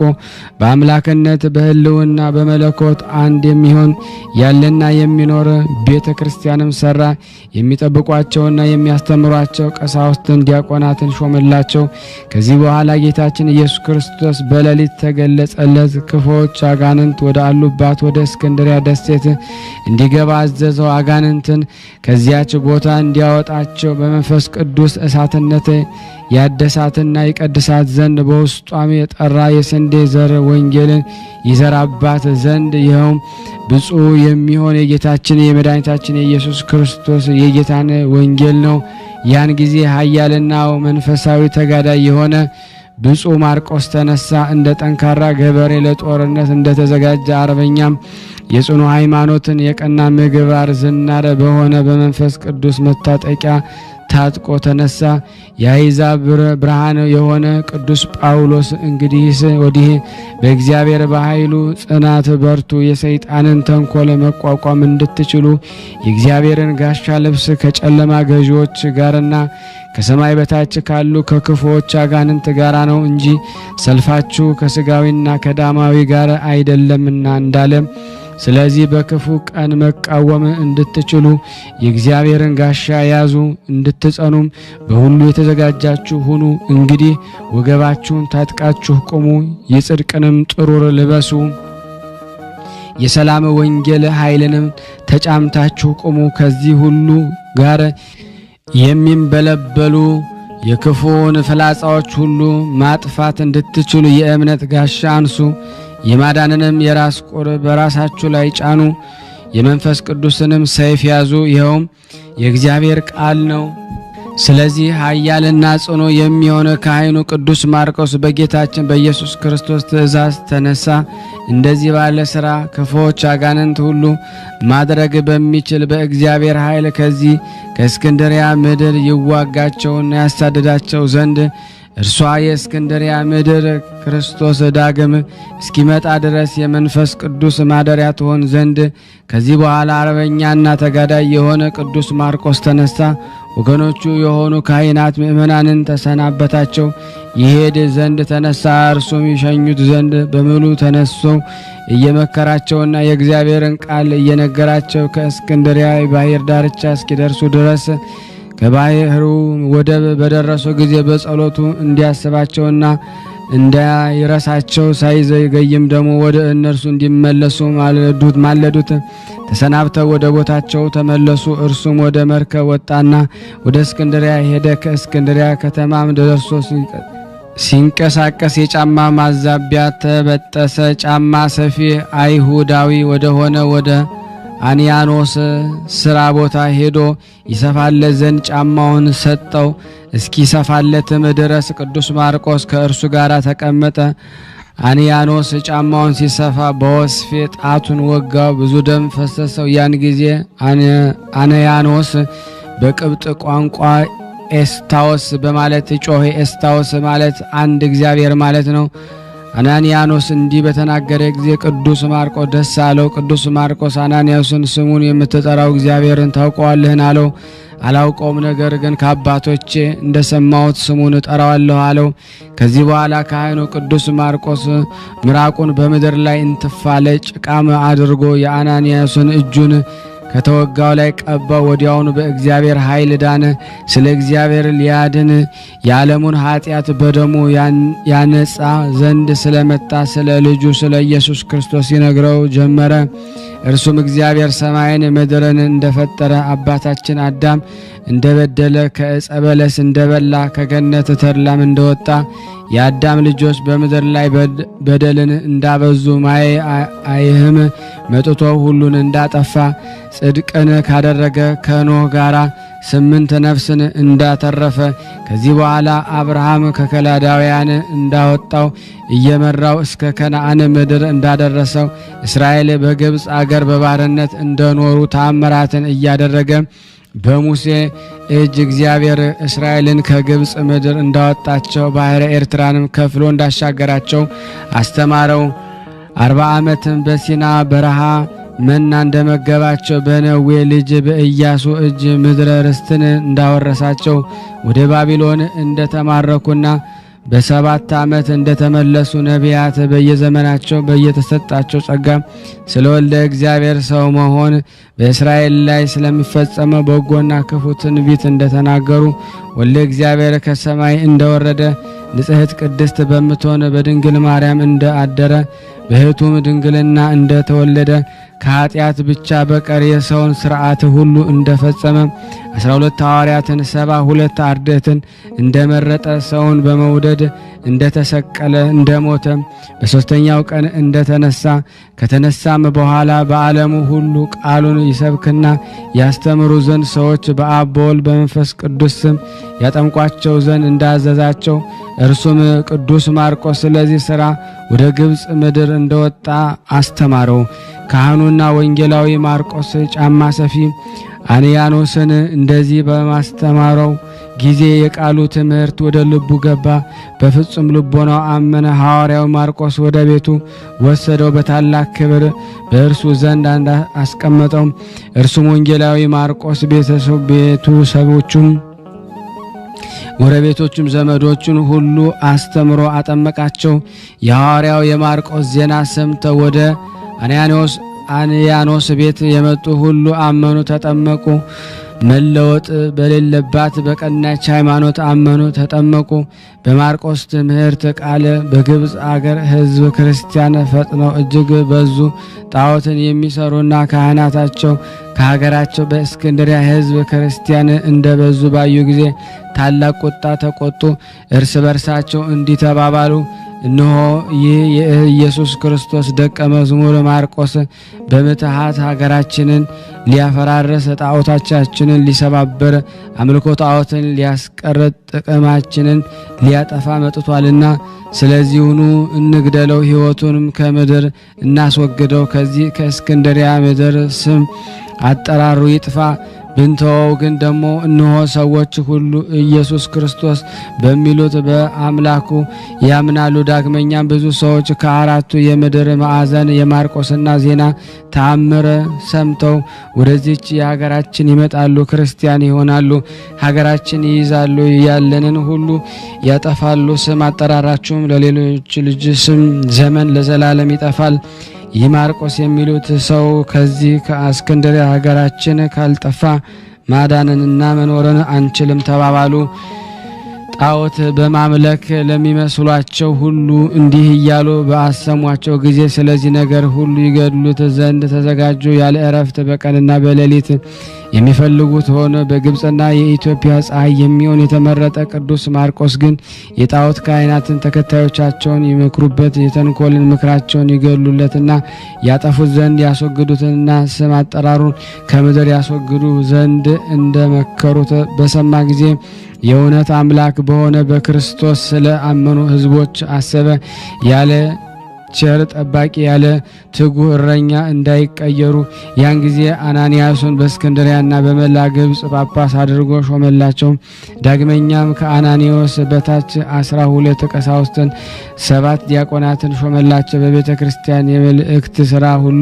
በአምላክነት በሕልውና በመለኮት አንድ የሚሆን ያለና የሚኖር ቤተ ክርስቲያንም ሰራ። የሚጠብቋቸውና የሚያስተምሯቸው ቀሳውስትን ዲያቆናትን ሾመላቸው። ከዚህ በኋላ ጌታችን ኢየሱስ ክርስቶስ በሌሊት ተገለጸለት። ክፉዎች አጋንንት ወደ አሉባት ወደ እስክንድሪያ ደሴት እንዲገባ አዘዘው። አጋንንትን ከዚያች ቦታ እንዲያወጣቸው በመንፈስ ቅዱስ እሳትነት ያደሳትና ይቀድሳት ዘንድ በውስጧም የጠራ የስንዴ ዘር ወንጌልን ይዘራባት ዘንድ ይኸውም ብፁዕ የሚሆን የጌታችን የመድኃኒታችን የኢየሱስ ክርስቶስ የጌታን ወንጌል ነው። ያን ጊዜ ኃያልና መንፈሳዊ ተጋዳይ የሆነ ብፁዕ ማርቆስ ተነሳ። እንደ ጠንካራ ገበሬ ለጦርነት እንደተዘጋጀ አርበኛም የጽኑ ሃይማኖትን የቀና ምግባር ዝናር በሆነ በመንፈስ ቅዱስ መታጠቂያ ታጥቆ ተነሳ። የአሕዛብ ብርሃን የሆነ ቅዱስ ጳውሎስ እንግዲህስ ወዲህ በእግዚአብሔር በኃይሉ ጽናት በርቱ፣ የሰይጣንን ተንኮል መቋቋም እንድትችሉ የእግዚአብሔርን ጋሻ ልብስ ከጨለማ ገዢዎች ጋርና ከሰማይ በታች ካሉ ከክፉዎች አጋንንት ጋር ነው እንጂ ሰልፋችሁ ከሥጋዊና ከዳማዊ ጋር አይደለምና እንዳለ፣ ስለዚህ በክፉ ቀን መቃወም እንድትችሉ የእግዚአብሔርን ጋሻ ያዙ፣ እንድትጸኑም በሁሉ የተዘጋጃችሁ ሁኑ። እንግዲህ ወገባችሁን ታጥቃችሁ ቁሙ፣ የጽድቅንም ጥሩር ልበሱ፣ የሰላም ወንጌል ኃይልንም ተጫምታችሁ ቁሙ። ከዚህ ሁሉ ጋር የሚንበለበሉ የክፉውን ፍላጻዎች ሁሉ ማጥፋት እንድትችሉ የእምነት ጋሻ አንሱ። የማዳንንም የራስ ቁር በራሳችሁ ላይ ጫኑ። የመንፈስ ቅዱስንም ሰይፍ ያዙ፣ ይኸውም የእግዚአብሔር ቃል ነው። ስለዚህ ኃያልና ጽኑ የሚሆነ ካህኑ ቅዱስ ማርቆስ በጌታችን በኢየሱስ ክርስቶስ ትእዛዝ ተነሳ። እንደዚህ ባለ ሥራ ክፉዎች አጋንንት ሁሉ ማድረግ በሚችል በእግዚአብሔር ኃይል ከዚህ ከእስክንድሪያ ምድር ይዋጋቸውና ያሳድዳቸው ዘንድ እርሷ የእስክንድርያ ምድር ክርስቶስ ዳግም እስኪመጣ ድረስ የመንፈስ ቅዱስ ማደሪያ ትሆን ዘንድ ከዚህ በኋላ አርበኛና ተጋዳይ የሆነ ቅዱስ ማርቆስ ተነሳ። ወገኖቹ የሆኑ ካህናት ምእመናንን ተሰናበታቸው። ይሄድ ዘንድ ተነሳ። እርሱም ይሸኙት ዘንድ በሙሉ ተነሶ እየመከራቸውና የእግዚአብሔርን ቃል እየነገራቸው ከእስክንድርያ ባህር ዳርቻ እስኪደርሱ ድረስ ከባህሩ ወደብ በደረሱ ጊዜ በጸሎቱ እንዲያስባቸውና እንዳይረሳቸው ሳይዘገይም ደግሞ ወደ እነርሱ እንዲመለሱ ማለዱት። ተሰናብተው ወደ ቦታቸው ተመለሱ። እርሱም ወደ መርከብ ወጣና ወደ እስክንድርያ ሄደ። ከእስክንድርያ ከተማም ደርሶ ሲንቀሳቀስ የጫማ ማዛቢያ ተበጠሰ። ጫማ ሰፊ አይሁዳዊ ወደሆነ ወደ አንያኖስ ስራ ቦታ ሄዶ ይሰፋለት ዘንድ ጫማውን ሰጠው። እስኪሰፋለትም ድረስ ቅዱስ ማርቆስ ከእርሱ ጋር ተቀመጠ። አንያኖስ ጫማውን ሲሰፋ በወስፌ ጣቱን ወጋው፣ ብዙ ደም ፈሰሰው። ያን ጊዜ አንያኖስ በቅብጥ ቋንቋ ኤስታዎስ በማለት ጮኸ። ኤስታዎስ ማለት አንድ እግዚአብሔር ማለት ነው። አናንያኖስ እንዲህ በተናገረ ጊዜ ቅዱስ ማርቆስ ደስ አለው። ቅዱስ ማርቆስ አናንያስን ስሙን የምትጠራው እግዚአብሔርን ታውቀዋለህን? አለው። አላውቀውም፣ ነገር ግን ከአባቶቼ እንደሰማሁት ስሙን እጠራዋለሁ አለው። ከዚህ በኋላ ካህኑ ቅዱስ ማርቆስ ምራቁን በምድር ላይ እንትፋለ፣ ጭቃም አድርጎ የአናንያስን እጁን ከተወጋው ላይ ቀባው። ወዲያውኑ በእግዚአብሔር ኃይል ዳነ። ስለ እግዚአብሔር ሊያድን የዓለሙን ኃጢአት በደሙ ያነጻ ዘንድ ስለመጣ ስለ ልጁ ስለ ኢየሱስ ክርስቶስ ይነግረው ጀመረ። እርሱም እግዚአብሔር ሰማይን ምድርን እንደፈጠረ አባታችን አዳም እንደበደለ ከዕፀ በለስ እንደበላ ከገነት ተድላም እንደወጣ የአዳም ልጆች በምድር ላይ በደልን እንዳበዙ ማየ አይህም መጥቶ ሁሉን እንዳጠፋ ጽድቅን ካደረገ ከኖህ ጋራ 8 ነፍስን እንዳተረፈ ከዚህ በኋላ አብርሃም ከከላዳውያን እንዳወጣው እየመራው እስከ ከነዓን ምድር እንዳደረሰው እስራኤል በግብፅ አገር በባርነት እንደኖሩ ተአምራትን እያደረገ በሙሴ እጅ እግዚአብሔር እስራኤልን ከግብፅ ምድር እንዳወጣቸው ባህረ ኤርትራንም ከፍሎ እንዳሻገራቸው አስተማረው። 40 ዓመትም በሲና በረሃ መና እንደመገባቸው በነዌ ልጅ በኢያሱ እጅ ምድረ ርስትን እንዳወረሳቸው ወደ ባቢሎን እንደተማረኩና በ7 ዓመት እንደተመለሱ ነቢያት በየዘመናቸው በየተሰጣቸው ጸጋ ስለ ወልደ እግዚአብሔር ሰው መሆን በእስራኤል ላይ ስለሚፈጸመው በጎና ክፉ ትንቢት እንደተናገሩ ወልደ እግዚአብሔር ከሰማይ እንደወረደ ንጽሕት ቅድስት በምትሆን በድንግል ማርያም እንደአደረ በሕቱም ድንግልና እንደተወለደ ከኃጢአት ብቻ በቀር የሰውን ሥርዓት ሁሉ እንደፈጸመ 12 ሐዋርያትን 72 አርድእትን እንደመረጠ ሰውን በመውደድ እንደተሰቀለ እንደሞተ በሦስተኛው ቀን እንደተነሳ ከተነሳም በኋላ በዓለሙ ሁሉ ቃሉን ይሰብክና ያስተምሩ ዘንድ ሰዎች በአብ በወልድ በመንፈስ ቅዱስ ስም ያጠምቋቸው ዘንድ እንዳዘዛቸው እርሱም ቅዱስ ማርቆስ ስለዚህ ሥራ ወደ ግብፅ ምድር እንደወጣ አስተማረው። ካህኑና ወንጌላዊ ማርቆስ ጫማ ሰፊ አንያኖስን እንደዚህ በማስተማረው ጊዜ የቃሉ ትምህርት ወደ ልቡ ገባ። በፍጹም ልቦናው አመነ። ሐዋርያው ማርቆስ ወደ ቤቱ ወሰደው፣ በታላቅ ክብር በእርሱ ዘንድ አስቀመጠው። እርሱም ወንጌላዊ ማርቆስ ቤተሰቦቹም ጎረቤቶቹም ዘመዶቹን ሁሉ አስተምሮ አጠመቃቸው። የሐዋርያው የማርቆስ ዜና ሰምተው ወደ አንያኖስ ቤት የመጡ ሁሉ አመኑ፣ ተጠመቁ። መለወጥ በሌለባት በቀናች ሃይማኖት አመኑ፣ ተጠመቁ። በማርቆስ ትምህርት ቃል በግብፅ አገር ሕዝብ ክርስቲያን ፈጥነው እጅግ በዙ። ጣዖትን የሚሰሩና ካህናታቸው ከሀገራቸው በእስክንድርያ ሕዝብ ክርስቲያን እንደበዙ ባዩ ጊዜ ታላቅ ቁጣ ተቆጡ። እርስ በርሳቸው እንዲህ ተባባሉ፣ እነሆ ይህ የኢየሱስ ክርስቶስ ደቀ መዝሙር ማርቆስ በምትሃት ሀገራችንን ሊያፈራርስ ጣዖታችንን ሊሰባበር አምልኮ ጣዖትን ሊያስቀርጥ ጥቅማችንን ሊያጠፋ መጥቷልና ስለዚሁኑ እንግደለው፣ ሕይወቱንም ከምድር እናስወግደው። ከዚህ ከእስክንድርያ ምድር ስም አጠራሩ ይጥፋ። ብንተወው ግን ደግሞ እነሆ ሰዎች ሁሉ ኢየሱስ ክርስቶስ በሚሉት በአምላኩ ያምናሉ። ዳግመኛም ብዙ ሰዎች ከአራቱ የምድር ማዕዘን የማርቆስና ዜና ተአምር ሰምተው ወደዚች የሀገራችን ይመጣሉ፣ ክርስቲያን ይሆናሉ፣ ሀገራችን ይይዛሉ፣ ያለንን ሁሉ ያጠፋሉ። ስም አጠራራችሁም ለሌሎች ልጅ ስም ዘመን ለዘላለም ይጠፋል። ይህ ማርቆስ የሚሉት ሰው ከዚህ ከእስክንድርያ ሀገራችን ካልጠፋ ማዳንንና መኖርን አንችልም ተባባሉ። ጣዖት በማምለክ ለሚመስሏቸው ሁሉ እንዲህ እያሉ በአሰሟቸው ጊዜ ስለዚህ ነገር ሁሉ ይገድሉት ዘንድ ተዘጋጁ። ያለ እረፍት በቀንና በሌሊት የሚፈልጉት ሆነ። በግብፅና የኢትዮጵያ ፀሐይ የሚሆን የተመረጠ ቅዱስ ማርቆስ ግን የጣዖት ካህናትን ተከታዮቻቸውን ይመክሩበት፣ የተንኮልን ምክራቸውን ይገሉለትና ያጠፉት ዘንድ ያስወግዱትና ስም አጠራሩን ከምድር ያስወግዱ ዘንድ እንደመከሩት በሰማ ጊዜ የእውነት አምላክ በሆነ በክርስቶስ ስለ አመኑ ሕዝቦች አሰበ። ያለ ቸር ጠባቂ ያለ ትጉህ እረኛ እንዳይቀየሩ ያን ጊዜ አናንያሱን በእስክንድሪያና በመላ ግብፅ ጳጳስ አድርጎ ሾመላቸው። ዳግመኛም ከአናንያስ በታች 12 ቀሳውስትን 7 ዲያቆናትን ሾመላቸው። በቤተ ክርስቲያን የመልእክት ሥራ ሁሉ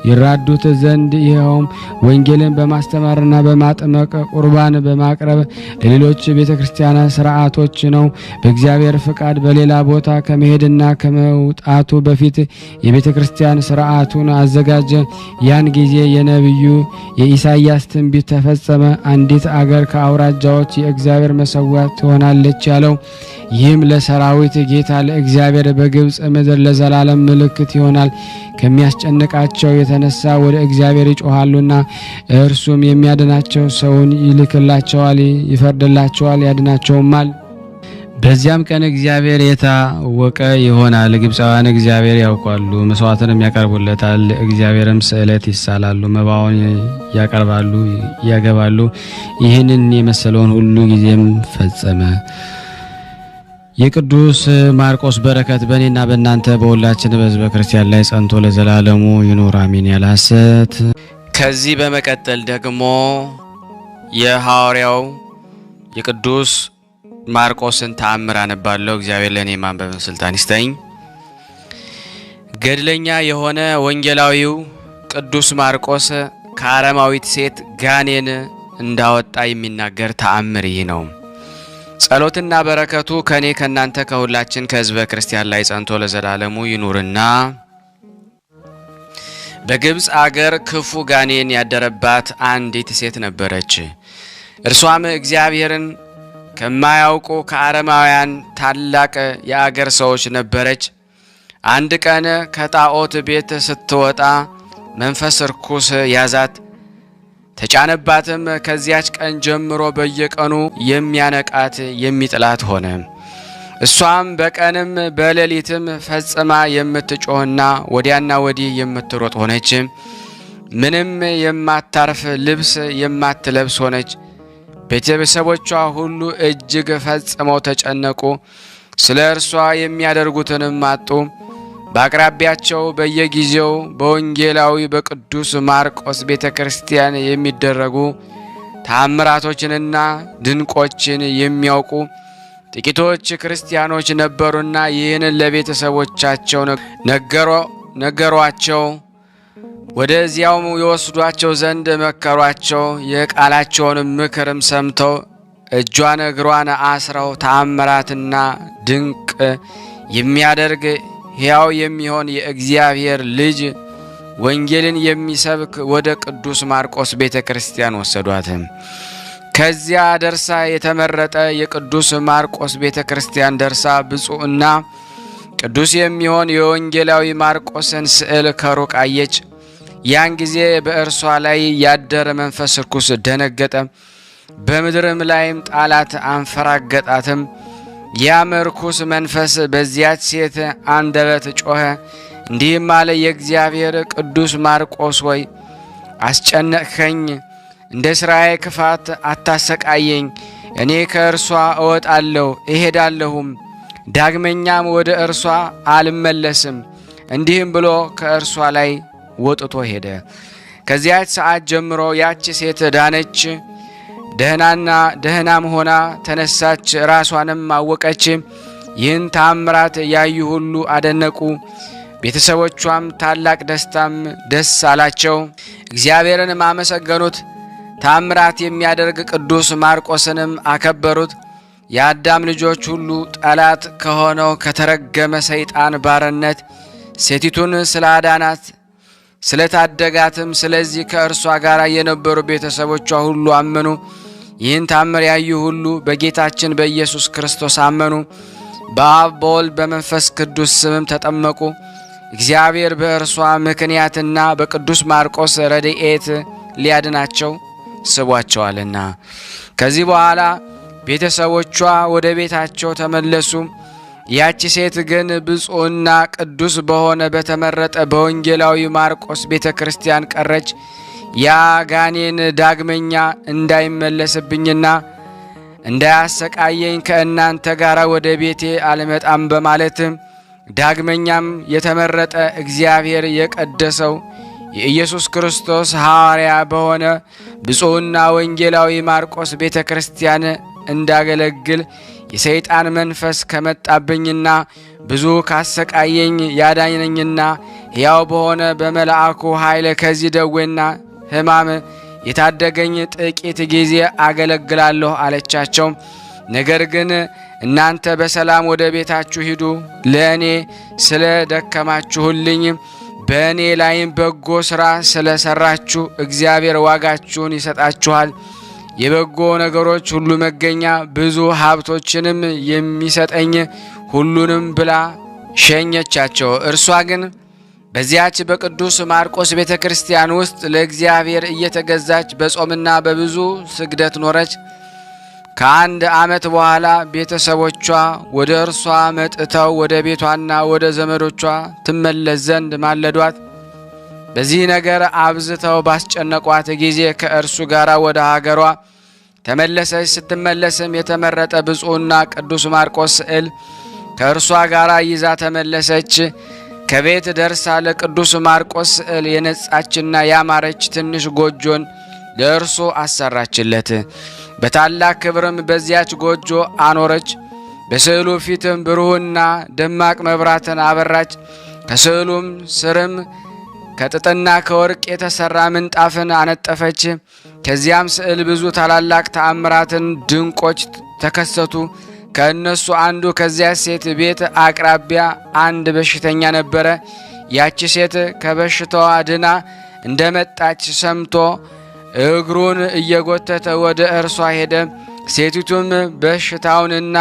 ይራዱት ዘንድ ይኸውም ወንጌልን በማስተማርና በማጥመቅ ቁርባን በማቅረብ ለሌሎች ቤተ ክርስቲያናት ሥርዓቶች ነው። በእግዚአብሔር ፍቃድ በሌላ ቦታ ከመሄድና ከመውጣቱ በፊት የቤተ ክርስቲያን ሥርዓቱን አዘጋጀ። ያን ጊዜ የነቢዩ የኢሳይያስ ትንቢት ተፈጸመ። አንዲት አገር ከአውራጃዎች የእግዚአብሔር መሠዊያ ትሆናለች ያለው ይህም ለሰራዊት ጌታ ለእግዚአብሔር በግብፅ ምድር ለዘላለም ምልክት ይሆናል። ከሚያስጨንቃቸው የተነሳ ወደ እግዚአብሔር ይጮሃሉና እርሱም የሚያድናቸው ሰውን ይልክላቸዋል፣ ይፈርድላቸዋል፣ ያድናቸውማል። በዚያም ቀን እግዚአብሔር የታወቀ ይሆናል። ግብፃውያን እግዚአብሔር ያውቃሉ፣ መስዋዕትንም ያቀርቡለታል። እግዚአብሔርም ስዕለት ይሳላሉ፣ መባውን ያቀርባሉ፣ ያገባሉ። ይህንን የመሰለውን ሁሉ ጊዜም ፈጸመ። የቅዱስ ማርቆስ በረከት በእኔና በእናንተ በሁላችን በሕዝበ ክርስቲያን ላይ ጸንቶ ለዘላለሙ ይኑር አሜን። ያለ ሐሰት። ከዚህ በመቀጠል ደግሞ የሐዋርያው የቅዱስ ማርቆስን ተአምር አነባለሁ። እግዚአብሔር ለእኔ ማንበብን ስልጣን ይስጠኝ። ገድለኛ የሆነ ወንጌላዊው ቅዱስ ማርቆስ ከአረማዊት ሴት ጋኔን እንዳወጣ የሚናገር ተአምር ይህ ነው። ጸሎትና በረከቱ ከኔ ከናንተ ከሁላችን ከሕዝበ ክርስቲያን ላይ ጸንቶ ለዘላለሙ ይኑርና በግብፅ አገር ክፉ ጋኔን ያደረባት አንዲት ሴት ነበረች። እርሷም እግዚአብሔርን ከማያውቁ ከአረማውያን ታላቅ የአገር ሰዎች ነበረች። አንድ ቀን ከጣዖት ቤት ስትወጣ መንፈስ ርኩስ ያዛት፣ ተጫነባትም። ከዚያች ቀን ጀምሮ በየቀኑ የሚያነቃት የሚጥላት ሆነ። እሷም በቀንም በሌሊትም ፈጽማ የምትጮህና ወዲያና ወዲህ የምትሮጥ ሆነች። ምንም የማታርፍ ልብስ የማትለብስ ሆነች። ቤተሰቦቿ ሁሉ እጅግ ፈጽመው ተጨነቁ፣ ስለ እርሷ የሚያደርጉትንም አጡ። በአቅራቢያቸው በየጊዜው በወንጌላዊ በቅዱስ ማርቆስ ቤተ ክርስቲያን የሚደረጉ ተአምራቶችንና ድንቆችን የሚያውቁ ጥቂቶች ክርስቲያኖች ነበሩና ይህንን ለቤተሰቦቻቸው ነገሯቸው። ወደዚያው ይወስዷቸው ዘንድ መከሯቸው። የቃላቸውን ምክርም ሰምተው እጇን እግሯን አስረው ተአምራትና ድንቅ የሚያደርግ ሕያው የሚሆን የእግዚአብሔር ልጅ ወንጌልን የሚሰብክ ወደ ቅዱስ ማርቆስ ቤተ ክርስቲያን ወሰዷት። ከዚያ ደርሳ የተመረጠ የቅዱስ ማርቆስ ቤተ ክርስቲያን ደርሳ ብፁዕና ቅዱስ የሚሆን የወንጌላዊ ማርቆስን ስዕል ከሩቅ አየች። ያን ጊዜ በእርሷ ላይ ያደረ መንፈስ ርኩስ ደነገጠ፣ በምድርም ላይም ጣላት፣ አንፈራገጣትም። ያም ርኩስ መንፈስ በዚያች ሴት አንደበት ጮኸ፣ እንዲህም አለ: የእግዚአብሔር ቅዱስ ማርቆስ ሆይ አስጨነቅኸኝ፣ እንደ ሥራዬ ክፋት አታሰቃየኝ። እኔ ከእርሷ እወጣለሁ እሄዳለሁም፣ ዳግመኛም ወደ እርሷ አልመለስም። እንዲህም ብሎ ከእርሷ ላይ ወጥቶ ሄደ። ከዚያች ሰዓት ጀምሮ ያች ሴት ዳነች፣ ደህናም ሆና ተነሳች፣ ራሷንም አወቀች። ይህን ተአምራት ያዩ ሁሉ አደነቁ። ቤተሰቦቿም ታላቅ ደስ አላቸው፣ እግዚአብሔርንም አመሰገኑት። ተአምራት የሚያደርግ ቅዱስ ማርቆስንም አከበሩት። የአዳም ልጆች ሁሉ ጠላት ከሆነው ከተረገመ ሰይጣን ባርነት ሴቲቱን ስላዳናት ስለታደጋትም፣ ስለዚህ ከእርሷ ጋር የነበሩ ቤተሰቦቿ ሁሉ አመኑ። ይህን ታምር ያዩ ሁሉ በጌታችን በኢየሱስ ክርስቶስ አመኑ። በአብ በወልድ በመንፈስ ቅዱስ ስምም ተጠመቁ። እግዚአብሔር በእርሷ ምክንያትና በቅዱስ ማርቆስ ረድኤት ሊያድናቸው ስቧቸዋልና። ከዚህ በኋላ ቤተሰቦቿ ወደ ቤታቸው ተመለሱ። ያቺ ሴት ግን ብፁዕና ቅዱስ በሆነ በተመረጠ በወንጌላዊ ማርቆስ ቤተ ክርስቲያን ቀረች። ያ ጋኔን ዳግመኛ እንዳይመለስብኝና እንዳያሰቃየኝ ከእናንተ ጋር ወደ ቤቴ አልመጣም በማለት ዳግመኛም የተመረጠ እግዚአብሔር የቀደሰው የኢየሱስ ክርስቶስ ሐዋርያ በሆነ ብፁዕና ወንጌላዊ ማርቆስ ቤተ ክርስቲያን እንዳገለግል የሰይጣን መንፈስ ከመጣብኝና ብዙ ካሰቃየኝ ያዳነኝና ሕያው በሆነ በመልአኩ ኃይል ከዚህ ደዌና ሕማም የታደገኝ ጥቂት ጊዜ አገለግላለሁ አለቻቸው። ነገር ግን እናንተ በሰላም ወደ ቤታችሁ ሂዱ፣ ለእኔ ስለ ደከማችሁልኝ በእኔ ላይም በጎ ሥራ ስለ ሠራችሁ እግዚአብሔር ዋጋችሁን ይሰጣችኋል። የበጎ ነገሮች ሁሉ መገኛ ብዙ ሀብቶችንም የሚሰጠኝ ሁሉንም ብላ ሸኘቻቸው። እርሷ ግን በዚያች በቅዱስ ማርቆስ ቤተ ክርስቲያን ውስጥ ለእግዚአብሔር እየተገዛች በጾምና በብዙ ስግደት ኖረች። ከአንድ ዓመት በኋላ ቤተሰቦቿ ወደ እርሷ መጥተው ወደ ቤቷና ወደ ዘመዶቿ ትመለስ ዘንድ ማለዷት። በዚህ ነገር አብዝተው ባስጨነቋት ጊዜ ከእርሱ ጋር ወደ ሀገሯ ተመለሰች። ስትመለስም የተመረጠ ብፁዕና ቅዱስ ማርቆስ ስዕል ከእርሷ ጋር ይዛ ተመለሰች። ከቤት ደርሳ ለቅዱስ ማርቆስ ስዕል የነጻችና ያማረች ትንሽ ጎጆን ለእርሱ አሰራችለት። በታላቅ ክብርም በዚያች ጎጆ አኖረች። በስዕሉ ፊትም ብሩህና ደማቅ መብራትን አበራች። ከስዕሉም ስርም ከጥጥና ከወርቅ የተሰራ ምንጣፍን አነጠፈች። ከዚያም ስዕል ብዙ ታላላቅ ተአምራትን ድንቆች ተከሰቱ። ከእነሱ አንዱ ከዚያ ሴት ቤት አቅራቢያ አንድ በሽተኛ ነበረ። ያቺ ሴት ከበሽታዋ ድና እንደመጣች ሰምቶ እግሩን እየጎተተ ወደ እርሷ ሄደ። ሴቲቱም በሽታውንና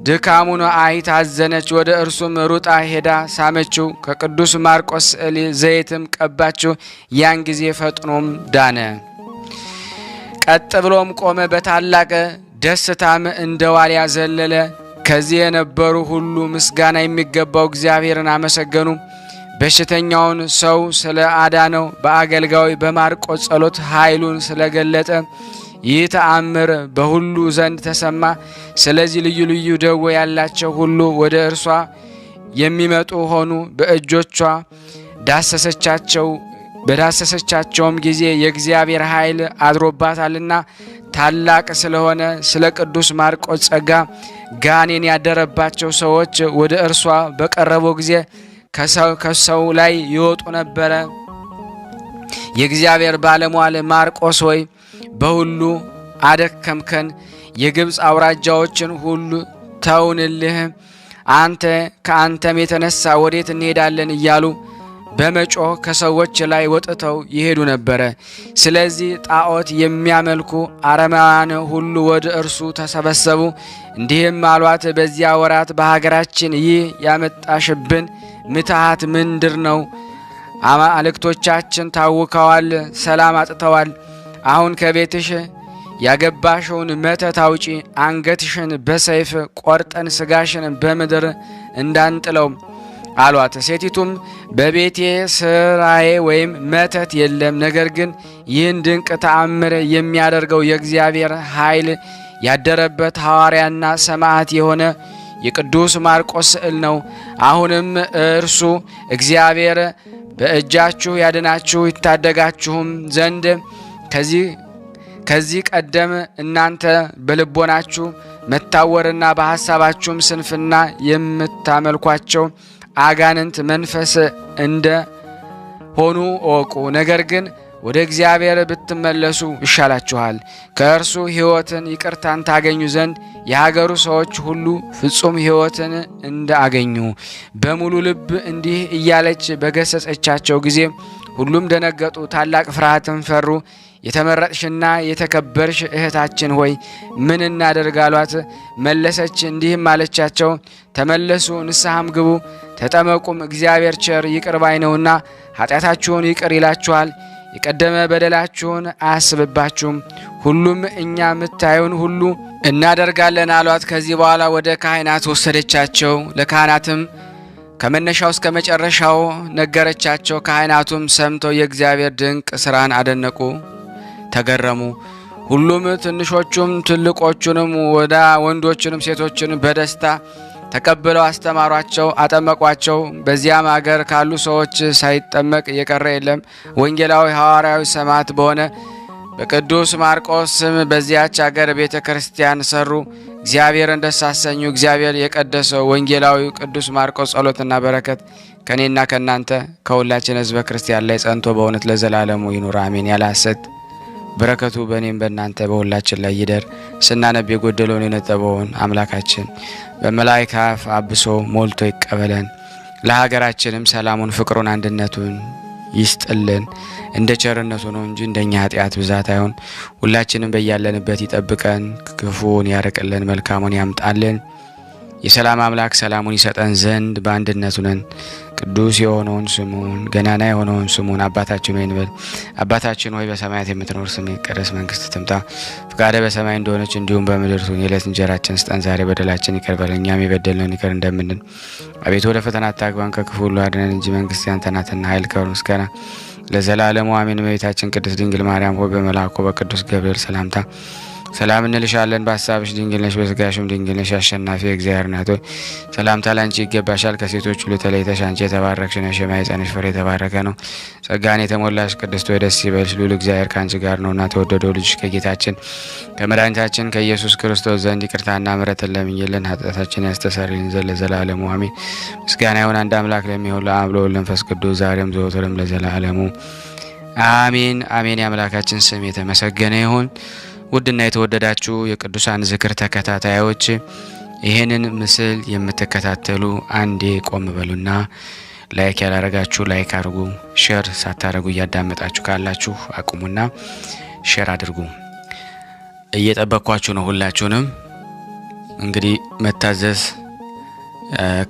ድካሙን አይታ አዘነች። ወደ እርሱም ሩጣ ሄዳ ሳመችው፣ ከቅዱስ ማርቆስ ስዕል ዘይትም ቀባችው። ያን ጊዜ ፈጥኖም ዳነ። ቀጥ ብሎም ቆመ። በታላቅ ደስታም እንደ ዋልያ ዘለለ። ከዚህ የነበሩ ሁሉ ምስጋና የሚገባው እግዚአብሔርን አመሰገኑ። በሽተኛውን ሰው ስለ አዳነው በአገልጋዊ በማርቆስ ጸሎት ኃይሉን ስለገለጠ ይህ ተአምር በሁሉ ዘንድ ተሰማ። ስለዚህ ልዩ ልዩ ደዌ ያላቸው ሁሉ ወደ እርሷ የሚመጡ ሆኑ። በእጆቿ ዳሰሰቻቸው። በዳሰሰቻቸውም ጊዜ የእግዚአብሔር ኃይል አድሮባታልና ታላቅ ስለሆነ ስለ ቅዱስ ማርቆስ ጸጋ ጋኔን ያደረባቸው ሰዎች ወደ እርሷ በቀረቡ ጊዜ ከሰው ላይ ይወጡ ነበረ። የእግዚአብሔር ባለሟል ማርቆስ ሆይ በሁሉ አደከምከን፣ የግብፅ አውራጃዎችን ሁሉ ተውንልህ፣ ከአንተም የተነሳ ወዴት እንሄዳለን እያሉ በመጮህ ከሰዎች ላይ ወጥተው ይሄዱ ነበረ። ስለዚህ ጣዖት የሚያመልኩ አረማውያን ሁሉ ወደ እርሱ ተሰበሰቡ። እንዲህም አሏት፣ በዚያ ወራት በሀገራችን ይህ ያመጣሽብን ምትሃት ምንድር ነው? አማልክቶቻችን ታውከዋል፣ ሰላም አጥተዋል። አሁን ከቤትሽ ያገባሽውን መተት አውጪ፣ አንገትሽን በሰይፍ ቆርጠን ስጋሽን በምድር እንዳንጥለው አሏት። ሴቲቱም በቤቴ ስራዬ ወይም መተት የለም፣ ነገር ግን ይህን ድንቅ ተአምር የሚያደርገው የእግዚአብሔር ኃይል ያደረበት ሐዋርያና ሰማዕት የሆነ የቅዱስ ማርቆስ ስዕል ነው። አሁንም እርሱ እግዚአብሔር በእጃችሁ ያድናችሁ ይታደጋችሁም ዘንድ ከዚህ ቀደም እናንተ በልቦናችሁ መታወርና በሐሳባችሁም ስንፍና የምታመልኳቸው አጋንንት መንፈስ እንደ ሆኑ እወቁ። ነገር ግን ወደ እግዚአብሔር ብትመለሱ ይሻላችኋል። ከእርሱ ሕይወትን ይቅርታን ታገኙ ዘንድ የሀገሩ ሰዎች ሁሉ ፍጹም ሕይወትን እንዳገኙ በሙሉ ልብ እንዲህ እያለች በገሰጸቻቸው ጊዜ ሁሉም ደነገጡ፣ ታላቅ ፍርሃትን ፈሩ። የተመረጥሽና የተከበርሽ እህታችን ሆይ ምን እናደርግ አሏት። መለሰች እንዲህም አለቻቸው፣ ተመለሱ፣ ንስሐም ግቡ፣ ተጠመቁም። እግዚአብሔር ቸር ይቅር ባይ ነውና ኃጢአታችሁን ይቅር ይላችኋል፣ የቀደመ በደላችሁን አያስብባችሁም። ሁሉም እኛ ምታዩን ሁሉ እናደርጋለን አሏት። ከዚህ በኋላ ወደ ካህናት ወሰደቻቸው። ለካህናትም ከመነሻው እስከ መጨረሻው ነገረቻቸው። ካህናቱም ሰምተው የእግዚአብሔር ድንቅ ሥራን አደነቁ፣ ተገረሙ። ሁሉም ትንሾቹም ትልቆቹንም ወንዶችንም ሴቶችንም በደስታ ተቀብለው አስተማሯቸው፣ አጠመቋቸው። በዚያም አገር ካሉ ሰዎች ሳይጠመቅ የቀረ የለም። ወንጌላዊ ሐዋርያዊ ሰማዕት በሆነ በቅዱስ ማርቆስ ስም በዚያች አገር ቤተ ክርስቲያን ሰሩ። እግዚአብሔርን ደስ አሰኙ። እግዚአብሔር የቀደሰው ወንጌላዊ ቅዱስ ማርቆስ ጸሎትና በረከት ከእኔና ከእናንተ ከሁላችን ሕዝበ ክርስቲያን ላይ ጸንቶ በእውነት ለዘላለሙ ይኑር አሜን። ያለ ሐሰት በረከቱ በእኔም በእናንተ በሁላችን ላይ ይደር። ስናነብ የጎደለውን የነጠበውን አምላካችን በመላእክት አፍ አብሶ ሞልቶ ይቀበለን። ለሀገራችንም ሰላሙን፣ ፍቅሩን፣ አንድነቱን ይስጥልን። እንደ ቸርነቱ ነው እንጂ እንደኛ ኃጢአት ብዛት አይሆን። ሁላችንም በያለንበት ይጠብቀን፣ ክፉን ያርቅልን፣ መልካሙን ያምጣልን። የሰላም አምላክ ሰላሙን ይሰጠን ዘንድ በአንድነቱ ነን። ቅዱስ የሆነውን ስሙን፣ ገናና የሆነውን ስሙን አባታችን ሆይ እንበል። አባታችን ሆይ በሰማያት የምትኖር ስምህ ይቀደስ፣ መንግስትህ ትምጣ፣ ፈቃድህ በሰማይ እንደሆነች እንዲሁም በምድር ትሁን። የዕለት እንጀራችንን ስጠን ዛሬ፣ በደላችን ይቅር በለን እኛም የበደልነውን ይቅር እንደምንል። አቤቱ ወደ ፈተና አታግባን ከክፉ ሁሉ አድነን እንጂ መንግስት ያንተ ናትና ኃይል፣ ክብር፣ ምስጋና ለዘላለሙ አሜን። እመቤታችን ቅድስት ድንግል ማርያም ሆይ በመልአኩ በቅዱስ ገብርኤል ሰላምታ ሰላም እንልሻለን። በሀሳብሽ ድንግል ነሽ፣ በስጋሽም ድንግል ነሽ። አሸናፊ እግዚአብሔር እናት ሆይ ሰላምታ ላንቺ ይገባሻል። ከሴቶች ሁሉ ተለይተሽ አንቺ የተባረክሽ ነሽ፣ የማኅፀንሽ ፍሬ የተባረከ ነው። ጸጋን የተሞላሽ ቅድስት ሆይ ደስ ይበልሽ፣ ልዑል እግዚአብሔር ከአንቺ ጋር ነውና ተወደደው ልጅሽ ከጌታችን ከመድኃኒታችን ከኢየሱስ ክርስቶስ ዘንድ ይቅርታና ምሕረትን ለምኝልን ኃጢአታችን ያስተሰርይልን ዘንድ ለዘላለሙ አሜን። ምስጋና ይሁን አንድ አምላክ ለሚሆን ለአብ ለወልድ ለመንፈስ ቅዱስ ዛሬም ዘወትርም ለዘላለሙ አሜን አሜን። የአምላካችን ስም የተመሰገነ ይሁን። ውድና የተወደዳችሁ የቅዱሳን ዝክር ተከታታዮች ይህንን ምስል የምትከታተሉ አንዴ ቆም በሉና ላይክ ያላረጋችሁ ላይክ አድርጉ። ሼር ሳታረጉ እያዳመጣችሁ ካላችሁ አቁሙና ሼር አድርጉ። እየጠበቅኳችሁ ነው ሁላችሁንም። እንግዲህ መታዘዝ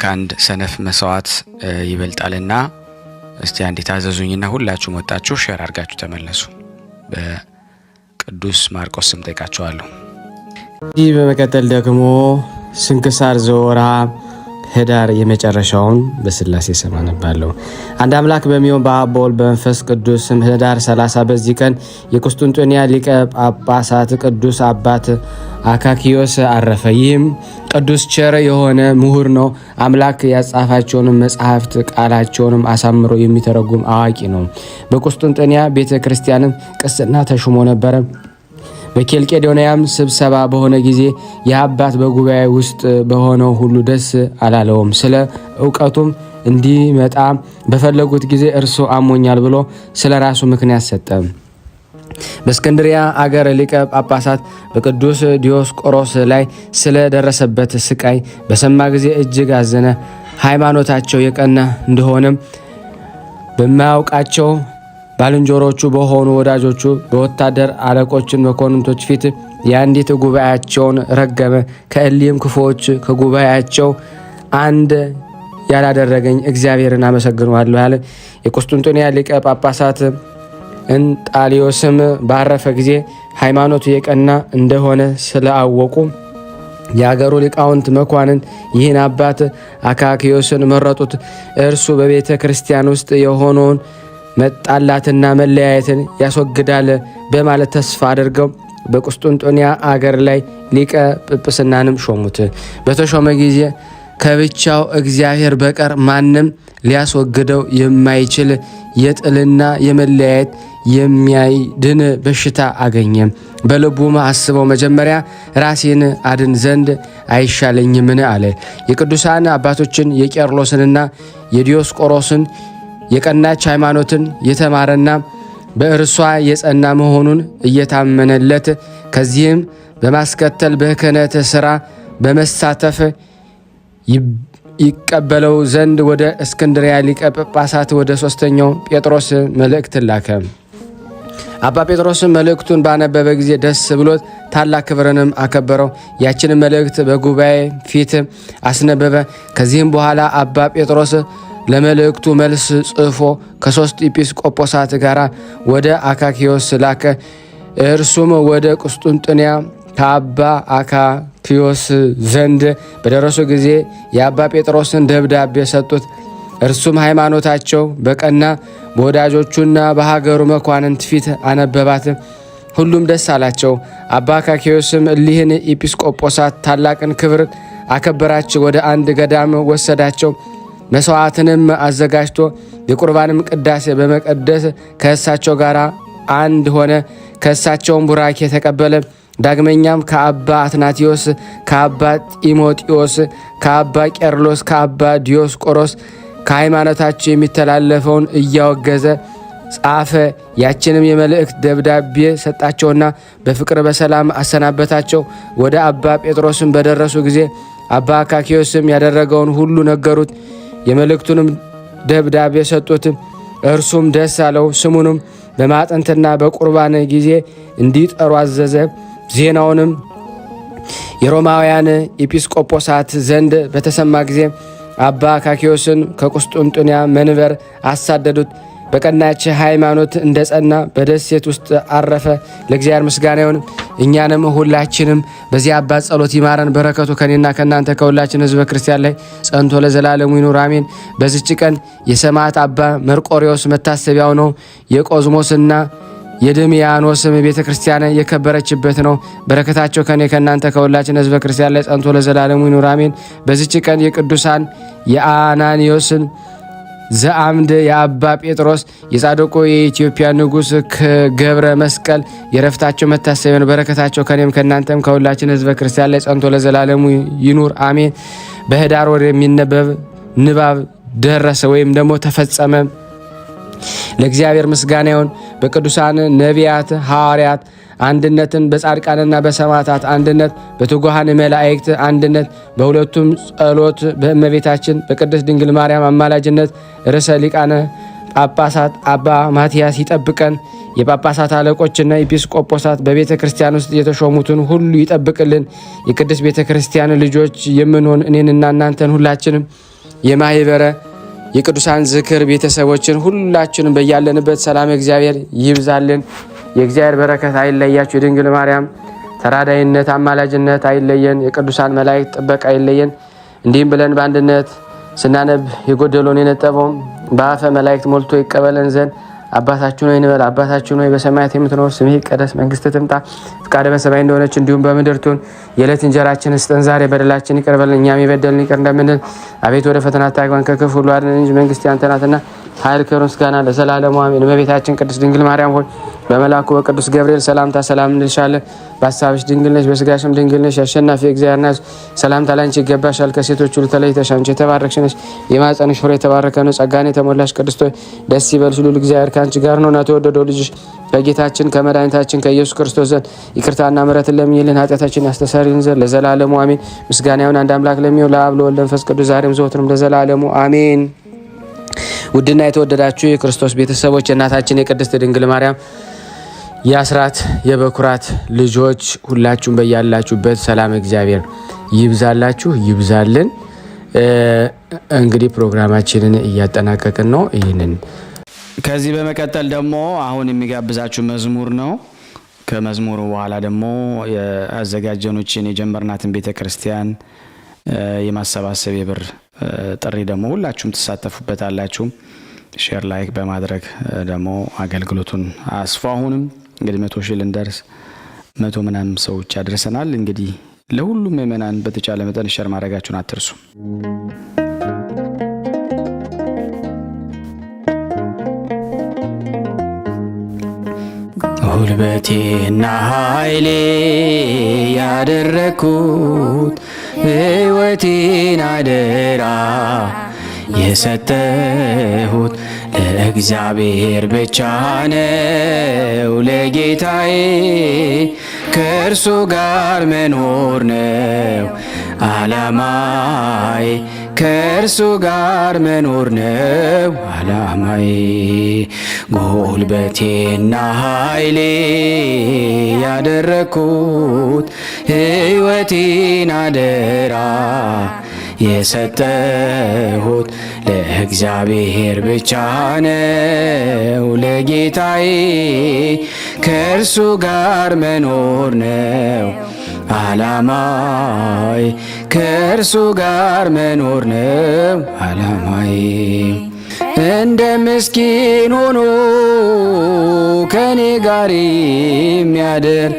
ከአንድ ሰነፍ መስዋዕት ይበልጣልና እስቲ አንዴ ታዘዙኝና ሁላችሁም ወጣችሁ ሼር አድርጋችሁ ተመለሱ። ቅዱስ ማርቆስ ስም ጠይቃቸዋለሁ። ይህ በመቀጠል ደግሞ ስንክሳር ዘወርኀ ህዳር የመጨረሻውን በስላሴ ስም አነባለሁ። አንድ አምላክ በሚሆን በአብ በወልድ በመንፈስ ቅዱስ ስም ህዳር 30 በዚህ ቀን የቁስጥንጥንያ ሊቀ ጳጳሳት ቅዱስ አባት አካኪዮስ አረፈ። ይህም ቅዱስ ቸር የሆነ ምሁር ነው። አምላክ ያጻፋቸውንም መጽሐፍት ቃላቸውንም አሳምሮ የሚተረጉም አዋቂ ነው። በቁስጥንጥንያ ቤተ ክርስቲያንም ቅስና ተሹሞ ነበረ። በኬልቄዶንያም ስብሰባ በሆነ ጊዜ የአባት በጉባኤ ውስጥ በሆነው ሁሉ ደስ አላለውም። ስለ እውቀቱም እንዲመጣ በፈለጉት ጊዜ እርሱ አሞኛል ብሎ ስለ ራሱ ምክንያት ሰጠ። በእስክንድሪያ አገር ሊቀ ጳጳሳት በቅዱስ ዲዮስቆሮስ ላይ ስለ ደረሰበት ስቃይ በሰማ ጊዜ እጅግ አዘነ። ሃይማኖታቸው የቀና እንደሆነም በማያውቃቸው ባልንጀሮቹ በሆኑ ወዳጆቹ በወታደር አለቆችን መኮንንቶች ፊት የአንዲት ጉባኤያቸውን ረገመ። ከእሊህም ክፉዎች ከጉባኤያቸው አንድ ያላደረገኝ እግዚአብሔርን አመሰግነዋለሁ ያለ። የቁስጥንጥንያ ሊቀ ጳጳሳት እንጣሊዮስም ባረፈ ጊዜ ሃይማኖቱ የቀና እንደሆነ ስለአወቁ የአገሩ ሊቃውንት መኳንን ይህን አባት አካኪዮስን መረጡት። እርሱ በቤተ ክርስቲያን ውስጥ የሆነውን መጣላትና መለያየትን ያስወግዳል በማለት ተስፋ አድርገው በቁስጥንጥንያ አገር ላይ ሊቀ ጵጵስናንም ሾሙት። በተሾመ ጊዜ ከብቻው እግዚአብሔር በቀር ማንም ሊያስወግደው የማይችል የጥልና የመለያየት የሚያድን በሽታ አገኘ። በልቡም አስበው መጀመሪያ ራሴን አድን ዘንድ አይሻለኝምን አለ። የቅዱሳን አባቶችን የቄርሎስንና የዲዮስቆሮስን የቀናች ሃይማኖትን የተማረና በእርሷ የጸና መሆኑን እየታመነለት ከዚህም በማስከተል በክህነት ሥራ በመሳተፍ ይቀበለው ዘንድ ወደ እስክንድሪያ ሊቀ ጳጳሳት ወደ ሶስተኛው ጴጥሮስ መልእክት ላከ። አባ ጴጥሮስም መልእክቱን ባነበበ ጊዜ ደስ ብሎት ታላቅ ክብርንም አከበረው። ያችንን መልእክት በጉባኤ ፊት አስነበበ። ከዚህም በኋላ አባ ጴጥሮስ ለመልእክቱ መልስ ጽፎ ከ3 ኤጲስቆጶሳት ጋር ወደ አካኪዮስ ላከ። እርሱም ወደ ቁስጥንጥንያ ከአባ አካኪዮስ ዘንድ በደረሱ ጊዜ የአባ ጴጥሮስን ደብዳቤ ሰጡት። እርሱም ሃይማኖታቸው በቀና በወዳጆቹና በሀገሩ መኳንንት ፊት አነበባት። ሁሉም ደስ አላቸው። አባ አካኪዮስም እሊህን ኤጲስቆጶሳት ታላቅን ክብር አከበራቸው። ወደ አንድ ገዳም ወሰዳቸው። መስዋዕትንም አዘጋጅቶ የቁርባንም ቅዳሴ በመቀደስ ከእሳቸው ጋር አንድ ሆነ። ከእሳቸውም ቡራኬ ተቀበለ። ዳግመኛም ከአባ አትናቴዎስ፣ ከአባ ጢሞቴዎስ፣ ከአባ ቄርሎስ፣ ከአባ ዲዮስቆሮስ ከሃይማኖታቸው የሚተላለፈውን እያወገዘ ጻፈ። ያችንም የመልእክት ደብዳቤ ሰጣቸውና በፍቅር በሰላም አሰናበታቸው። ወደ አባ ጴጥሮስም በደረሱ ጊዜ አባ አካኪዮስም ያደረገውን ሁሉ ነገሩት። የመልእክቱንም ደብዳቤ ሰጡት። እርሱም ደስ አለው። ስሙንም በማጠንትና በቁርባን ጊዜ እንዲጠሩ አዘዘ። ዜናውንም የሮማውያን ኤጲስቆጶሳት ዘንድ በተሰማ ጊዜ አባ አካኪዮስን ከቁስጥንጥንያ መንበር አሳደዱት። በቀናች ሃይማኖት እንደ ጸና በደሴት ውስጥ አረፈ። ለእግዚአብሔር ምስጋና ይሁን። እኛንም ሁላችንም በዚህ አባት ጸሎት ይማረን። በረከቱ ከኔና ከእናንተ ከሁላችን ሕዝበ ክርስቲያን ላይ ጸንቶ ለዘላለሙ ይኑር አሜን። በዚች ቀን የሰማዕት አባ መርቆሬዎስ መታሰቢያው ነው። የቆዝሞስና የድሚያኖስም ቤተ ክርስቲያን የከበረችበት ነው። በረከታቸው ከኔ ከእናንተ ከሁላችን ሕዝበ ክርስቲያን ላይ ጸንቶ ለዘላለሙ ይኑር አሜን። በዚች ቀን የቅዱሳን የአናኒዮስን ዘአምድ የአባ ጴጥሮስ የጻድቁ የኢትዮጵያ ንጉሥ ገብረ መስቀል የረፍታቸው መታሰቢያ ነው። በረከታቸው ከኔም ከእናንተም ከሁላችን ሕዝበ ክርስቲያን ላይ ጸንቶ ለዘላለሙ ይኑር አሜን። በህዳር ወር የሚነበብ ንባብ ደረሰ ወይም ደግሞ ተፈጸመ። ለእግዚአብሔር ምስጋና ይሁን። በቅዱሳን ነቢያት ሐዋርያት አንድነትን፣ በጻድቃንና በሰማዕታት አንድነት፣ በትጉሃን መላእክት አንድነት፣ በሁለቱም ጸሎት በእመቤታችን በቅድስት ድንግል ማርያም አማላጅነት ርዕሰ ሊቃነ ጳጳሳት አባ ማትያስ ይጠብቀን። የጳጳሳት አለቆችና ኤጲስቆጶሳት በቤተ ክርስቲያን ውስጥ የተሾሙትን ሁሉ ይጠብቅልን። የቅድስት ቤተ ክርስቲያን ልጆች የምንሆን እኔንና እናንተን ሁላችንም የማህበረ የቅዱሳን ዝክር ቤተሰቦችን ሁላችንም በያለንበት ሰላም እግዚአብሔር ይብዛልን። የእግዚአብሔር በረከት አይለያችሁ። የድንግል ማርያም ተራዳይነት አማላጅነት አይለየን። የቅዱሳን መላእክት ጥበቃ አይለየን። እንዲህም ብለን በአንድነት ስናነብ የጎደለውን የነጠበውን በአፈ መላእክት ሞልቶ ይቀበለን ዘንድ አባታችን ሆይ እንበል። አባታችን ሆይ በሰማያት የምትኖር ስምህ ይቀደስ፣ መንግስትህ ትምጣ፣ ፈቃድህ በሰማይ እንደሆነች እንዲሁም በምድር ትሁን። የዕለት እንጀራችንን ስጠን ዛሬ፣ በደላችንን ይቅር በለን እኛም የበደሉንን ይቅር እንደምንል፣ አቤቱ ወደ ፈተና አታግባን ከክፉ ሁሉ አድነን እንጂ መንግስት ያንተ ናትና ኃይል፣ ክብር፣ ምስጋና ለዘላለሙ አሜን። እመቤታችን ቅድስት ድንግል ማርያም ሆይ በመልአኩ በቅዱስ ገብርኤል ሰላምታ ሰላም እንልሻለን። በሐሳብሽ ድንግል ነሽ፣ በስጋሽም ድንግል ነሽ። አሸናፊ እግዚአብሔር ናት። ሰላምታ ላንቺ ይገባሻል። ከሴቶች ሁሉ ተለይተሽ አንቺ የተባረክሽ ነሽ። የማኅፀንሽ ፍሬ የተባረከ ነው። ጸጋን የተሞላሽ ቅድስት ሆይ ደስ ይበልሽ፣ ልዑል እግዚአብሔር ከአንቺ ጋር ነውና የተወደደው ልጅሽ ከጌታችን ከመድኃኒታችን ከኢየሱስ ክርስቶስ ዘንድ ይቅርታና ምሕረትን ለምኝልን ኃጢአታችንን ያስተሰርይልን ዘንድ ለዘላለሙ አሜን። ምስጋና ይሁን አንድ አምላክ ለሚሆን ለአብ ለወልድ ለመንፈስ ቅዱስ ዛሬም ዘወትርም ለዘላለሙ አሜን። ውድና የተወደዳችሁ የክርስቶስ ቤተሰቦች የእናታችን የቅድስት ድንግል ማርያም የአስራት የበኩራት ልጆች ሁላችሁም በያላችሁበት ሰላም እግዚአብሔር ይብዛላችሁ ይብዛልን። እንግዲህ ፕሮግራማችንን እያጠናቀቅን ነው። ይህንን ከዚህ በመቀጠል ደግሞ አሁን የሚጋብዛችሁ መዝሙር ነው። ከመዝሙሩ በኋላ ደግሞ የአዘጋጀኖችን የጀመርናትን ቤተክርስቲያን የማሰባሰብ የብር ጥሪ ደግሞ ሁላችሁም ትሳተፉበታላችሁ። ሼር ላይክ በማድረግ ደግሞ አገልግሎቱን አስፋ። አሁንም እንግዲህ 100 ሺህ ልንደርስ 100 ምናምን ሰዎች አድርሰናል። እንግዲህ ለሁሉም ምእመናን በተቻለ መጠን ሸር ማድረጋችሁን አትርሱ። ጉልበቴና ኃይሌ ያደረኩት ሕይወቴን አደራ የሰጠሁት ለእግዚአብሔር ብቻ ነው ለጌታዬ ከእርሱ ጋር መኖር ነው ዓላማዬ ከእርሱ ጋር መኖር ነው ዓላማዬ ጉልበቴና ኃይሌ ያደረኩት ሕይወቴን አደራ የሰጠሁት ለእግዚአብሔር ብቻ ነው ለጌታዬ ከእርሱ ጋር መኖር ነው ዓላማዬ ከእርሱ ጋር መኖር ነው ዓላማዬ እንደ ምስኪን ሆኖ ከኔ ጋር የሚያድር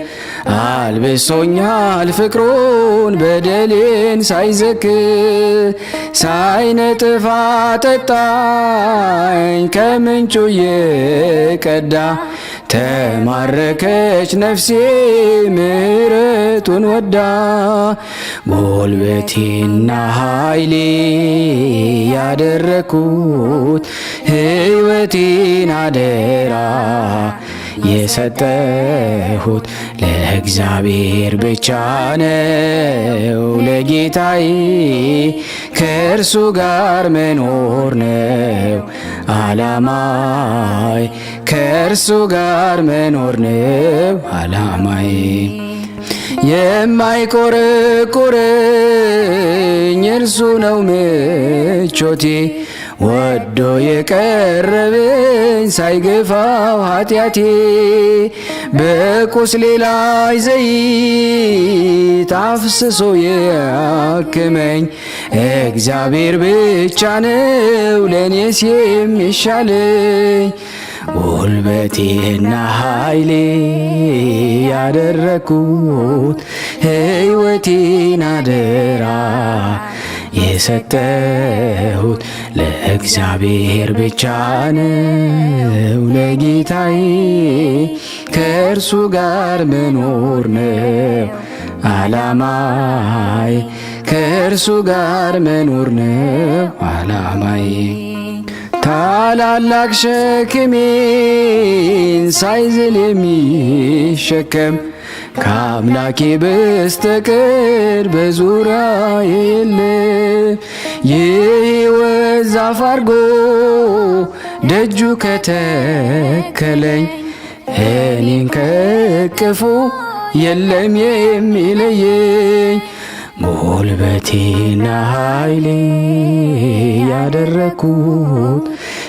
አልብሶኛል ፍቅሩን በደሌን ሳይዘክር ሳይነጥፍ አጠጣኝ ከምንጩ የቀዳ ተማረከች ነፍሴ ምሕረቱን ወዳ ጉልበቴና ኃይሌ ያደረኩት ሕይወቴን አደራ የሰጠሁት ለእግዚአብሔር ብቻ ነው ለጌታዬ ከእርሱ ጋር መኖር ነው ዓላማዬ ከእርሱ ጋር መኖር ነው ዓላማዬ የማይቆረቁረኝ እርሱ ነው ምቾቴ ወዶ የቀረበኝ ሳይገፋው ኃጢአቴ በቁስሌ ላይ ዘይት አፍስሶ ያክመኝ እግዚአብሔር ብቻ ነው ለእኔስ የሚሻለኝ ጉልበቴና ኃይሌ ያደረኩት ሕይወቴን አደራ የሰጠሁት ለእግዚአብሔር ብቻ ነው ለጌታዬ ከእርሱ ጋር መኖር ነው ዓላማዬ ከእርሱ ጋር መኖር ነው ዓላማዬ ታላላቅ ሸክሜን ሳይዝል የሚሸከም ከአምላኬ በስተቀር በዙሪያዬ የለም የሕይወት ዛፍ አድርጎ ደጁ ከተከለኝ እኔን ከቅፉ የለም የሚለየኝ ጉልበቴና ኃይሌ ያደረኩት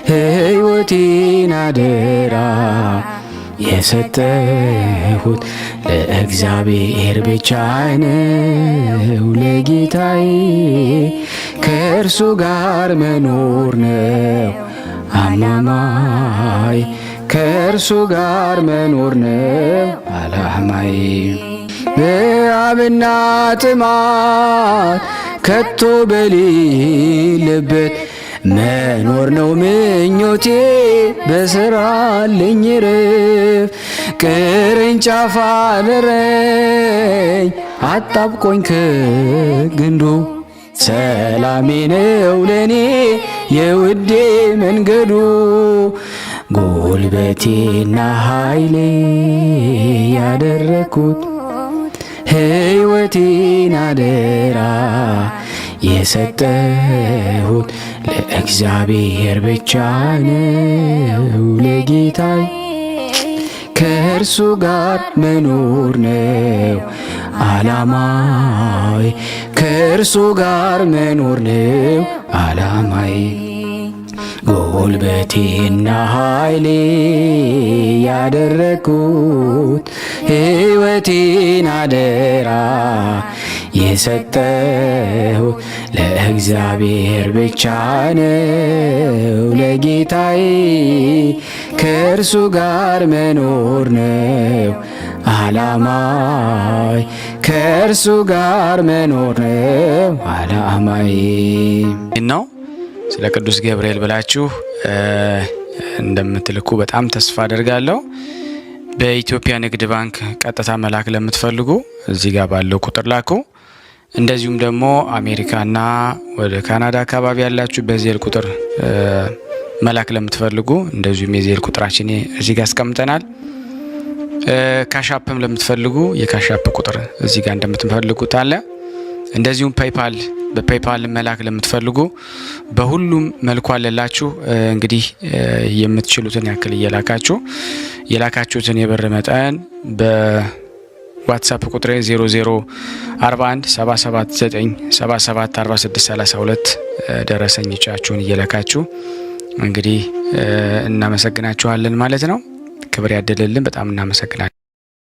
ሕይወቴን አደራ የሰጠሁት ለእግዚአብሔር ብቻ ነው ለጌታዬ ከእርሱ ጋር መኖር ነው ዓላማዬ ከእርሱ ጋር መኖር ነው ዓላማዬ በአብና ጥማት ከቶ በሌለበት መኖር ነው ምኞቴ በስራልኝ ረፍ ቅርንጫፍ አልረኝ አጣብቆኝ ከግንዱ ሰላሜ ነው ለኔ የውዴ መንገዱ ጉልበቴና ኃይሌ ያደረኩት ሕይወቴን አደራ የሰጠሁት ለእግዚአብሔር ብቻ ነው ለጌታዬ ከእርሱ ጋር መኖር ነው ዓላማዬ ከእርሱ ጋር መኖር ነው ዓላማዬ ጉልበቴና ኃይሌ ያደረኩት ሕይወቴን አደራ የሰጠሁት ለእግዚአብሔር ብቻ ነው ለጌታዬ ከእርሱ ጋር መኖር ነው አላማይ ከእርሱ ጋር መኖር ነው አላማይ ነው። ስለ ቅዱስ ገብርኤል ብላችሁ እንደምትልኩ በጣም ተስፋ አደርጋለሁ። በኢትዮጵያ ንግድ ባንክ ቀጥታ መላክ ለምትፈልጉ እዚህ ጋር ባለው ቁጥር ላኩ። እንደዚሁም ደግሞ አሜሪካና ወደ ካናዳ አካባቢ ያላችሁ በዜል ቁጥር መላክ ለምትፈልጉ እንደዚሁም የዜል ቁጥራችን እዚህ ጋር አስቀምጠናል። ካሻፕም ለምትፈልጉ የካሻፕ ቁጥር እዚህ ጋር እንደምትፈልጉት አለ። እንደዚሁም በፔይፓል መላክ ለምትፈልጉ በሁሉም መልኩ አለላችሁ። እንግዲህ የምትችሉትን ያክል እየላካችሁ የላካችሁትን የብር መጠን በዋትስአፕ ቁጥሬ 0041 779 77 46 32 ደረሰኞቻችሁን እየላካችሁ እንግዲህ እናመሰግናችኋለን ማለት ነው። ክብር ያደለልን። በጣም እናመሰግናለን።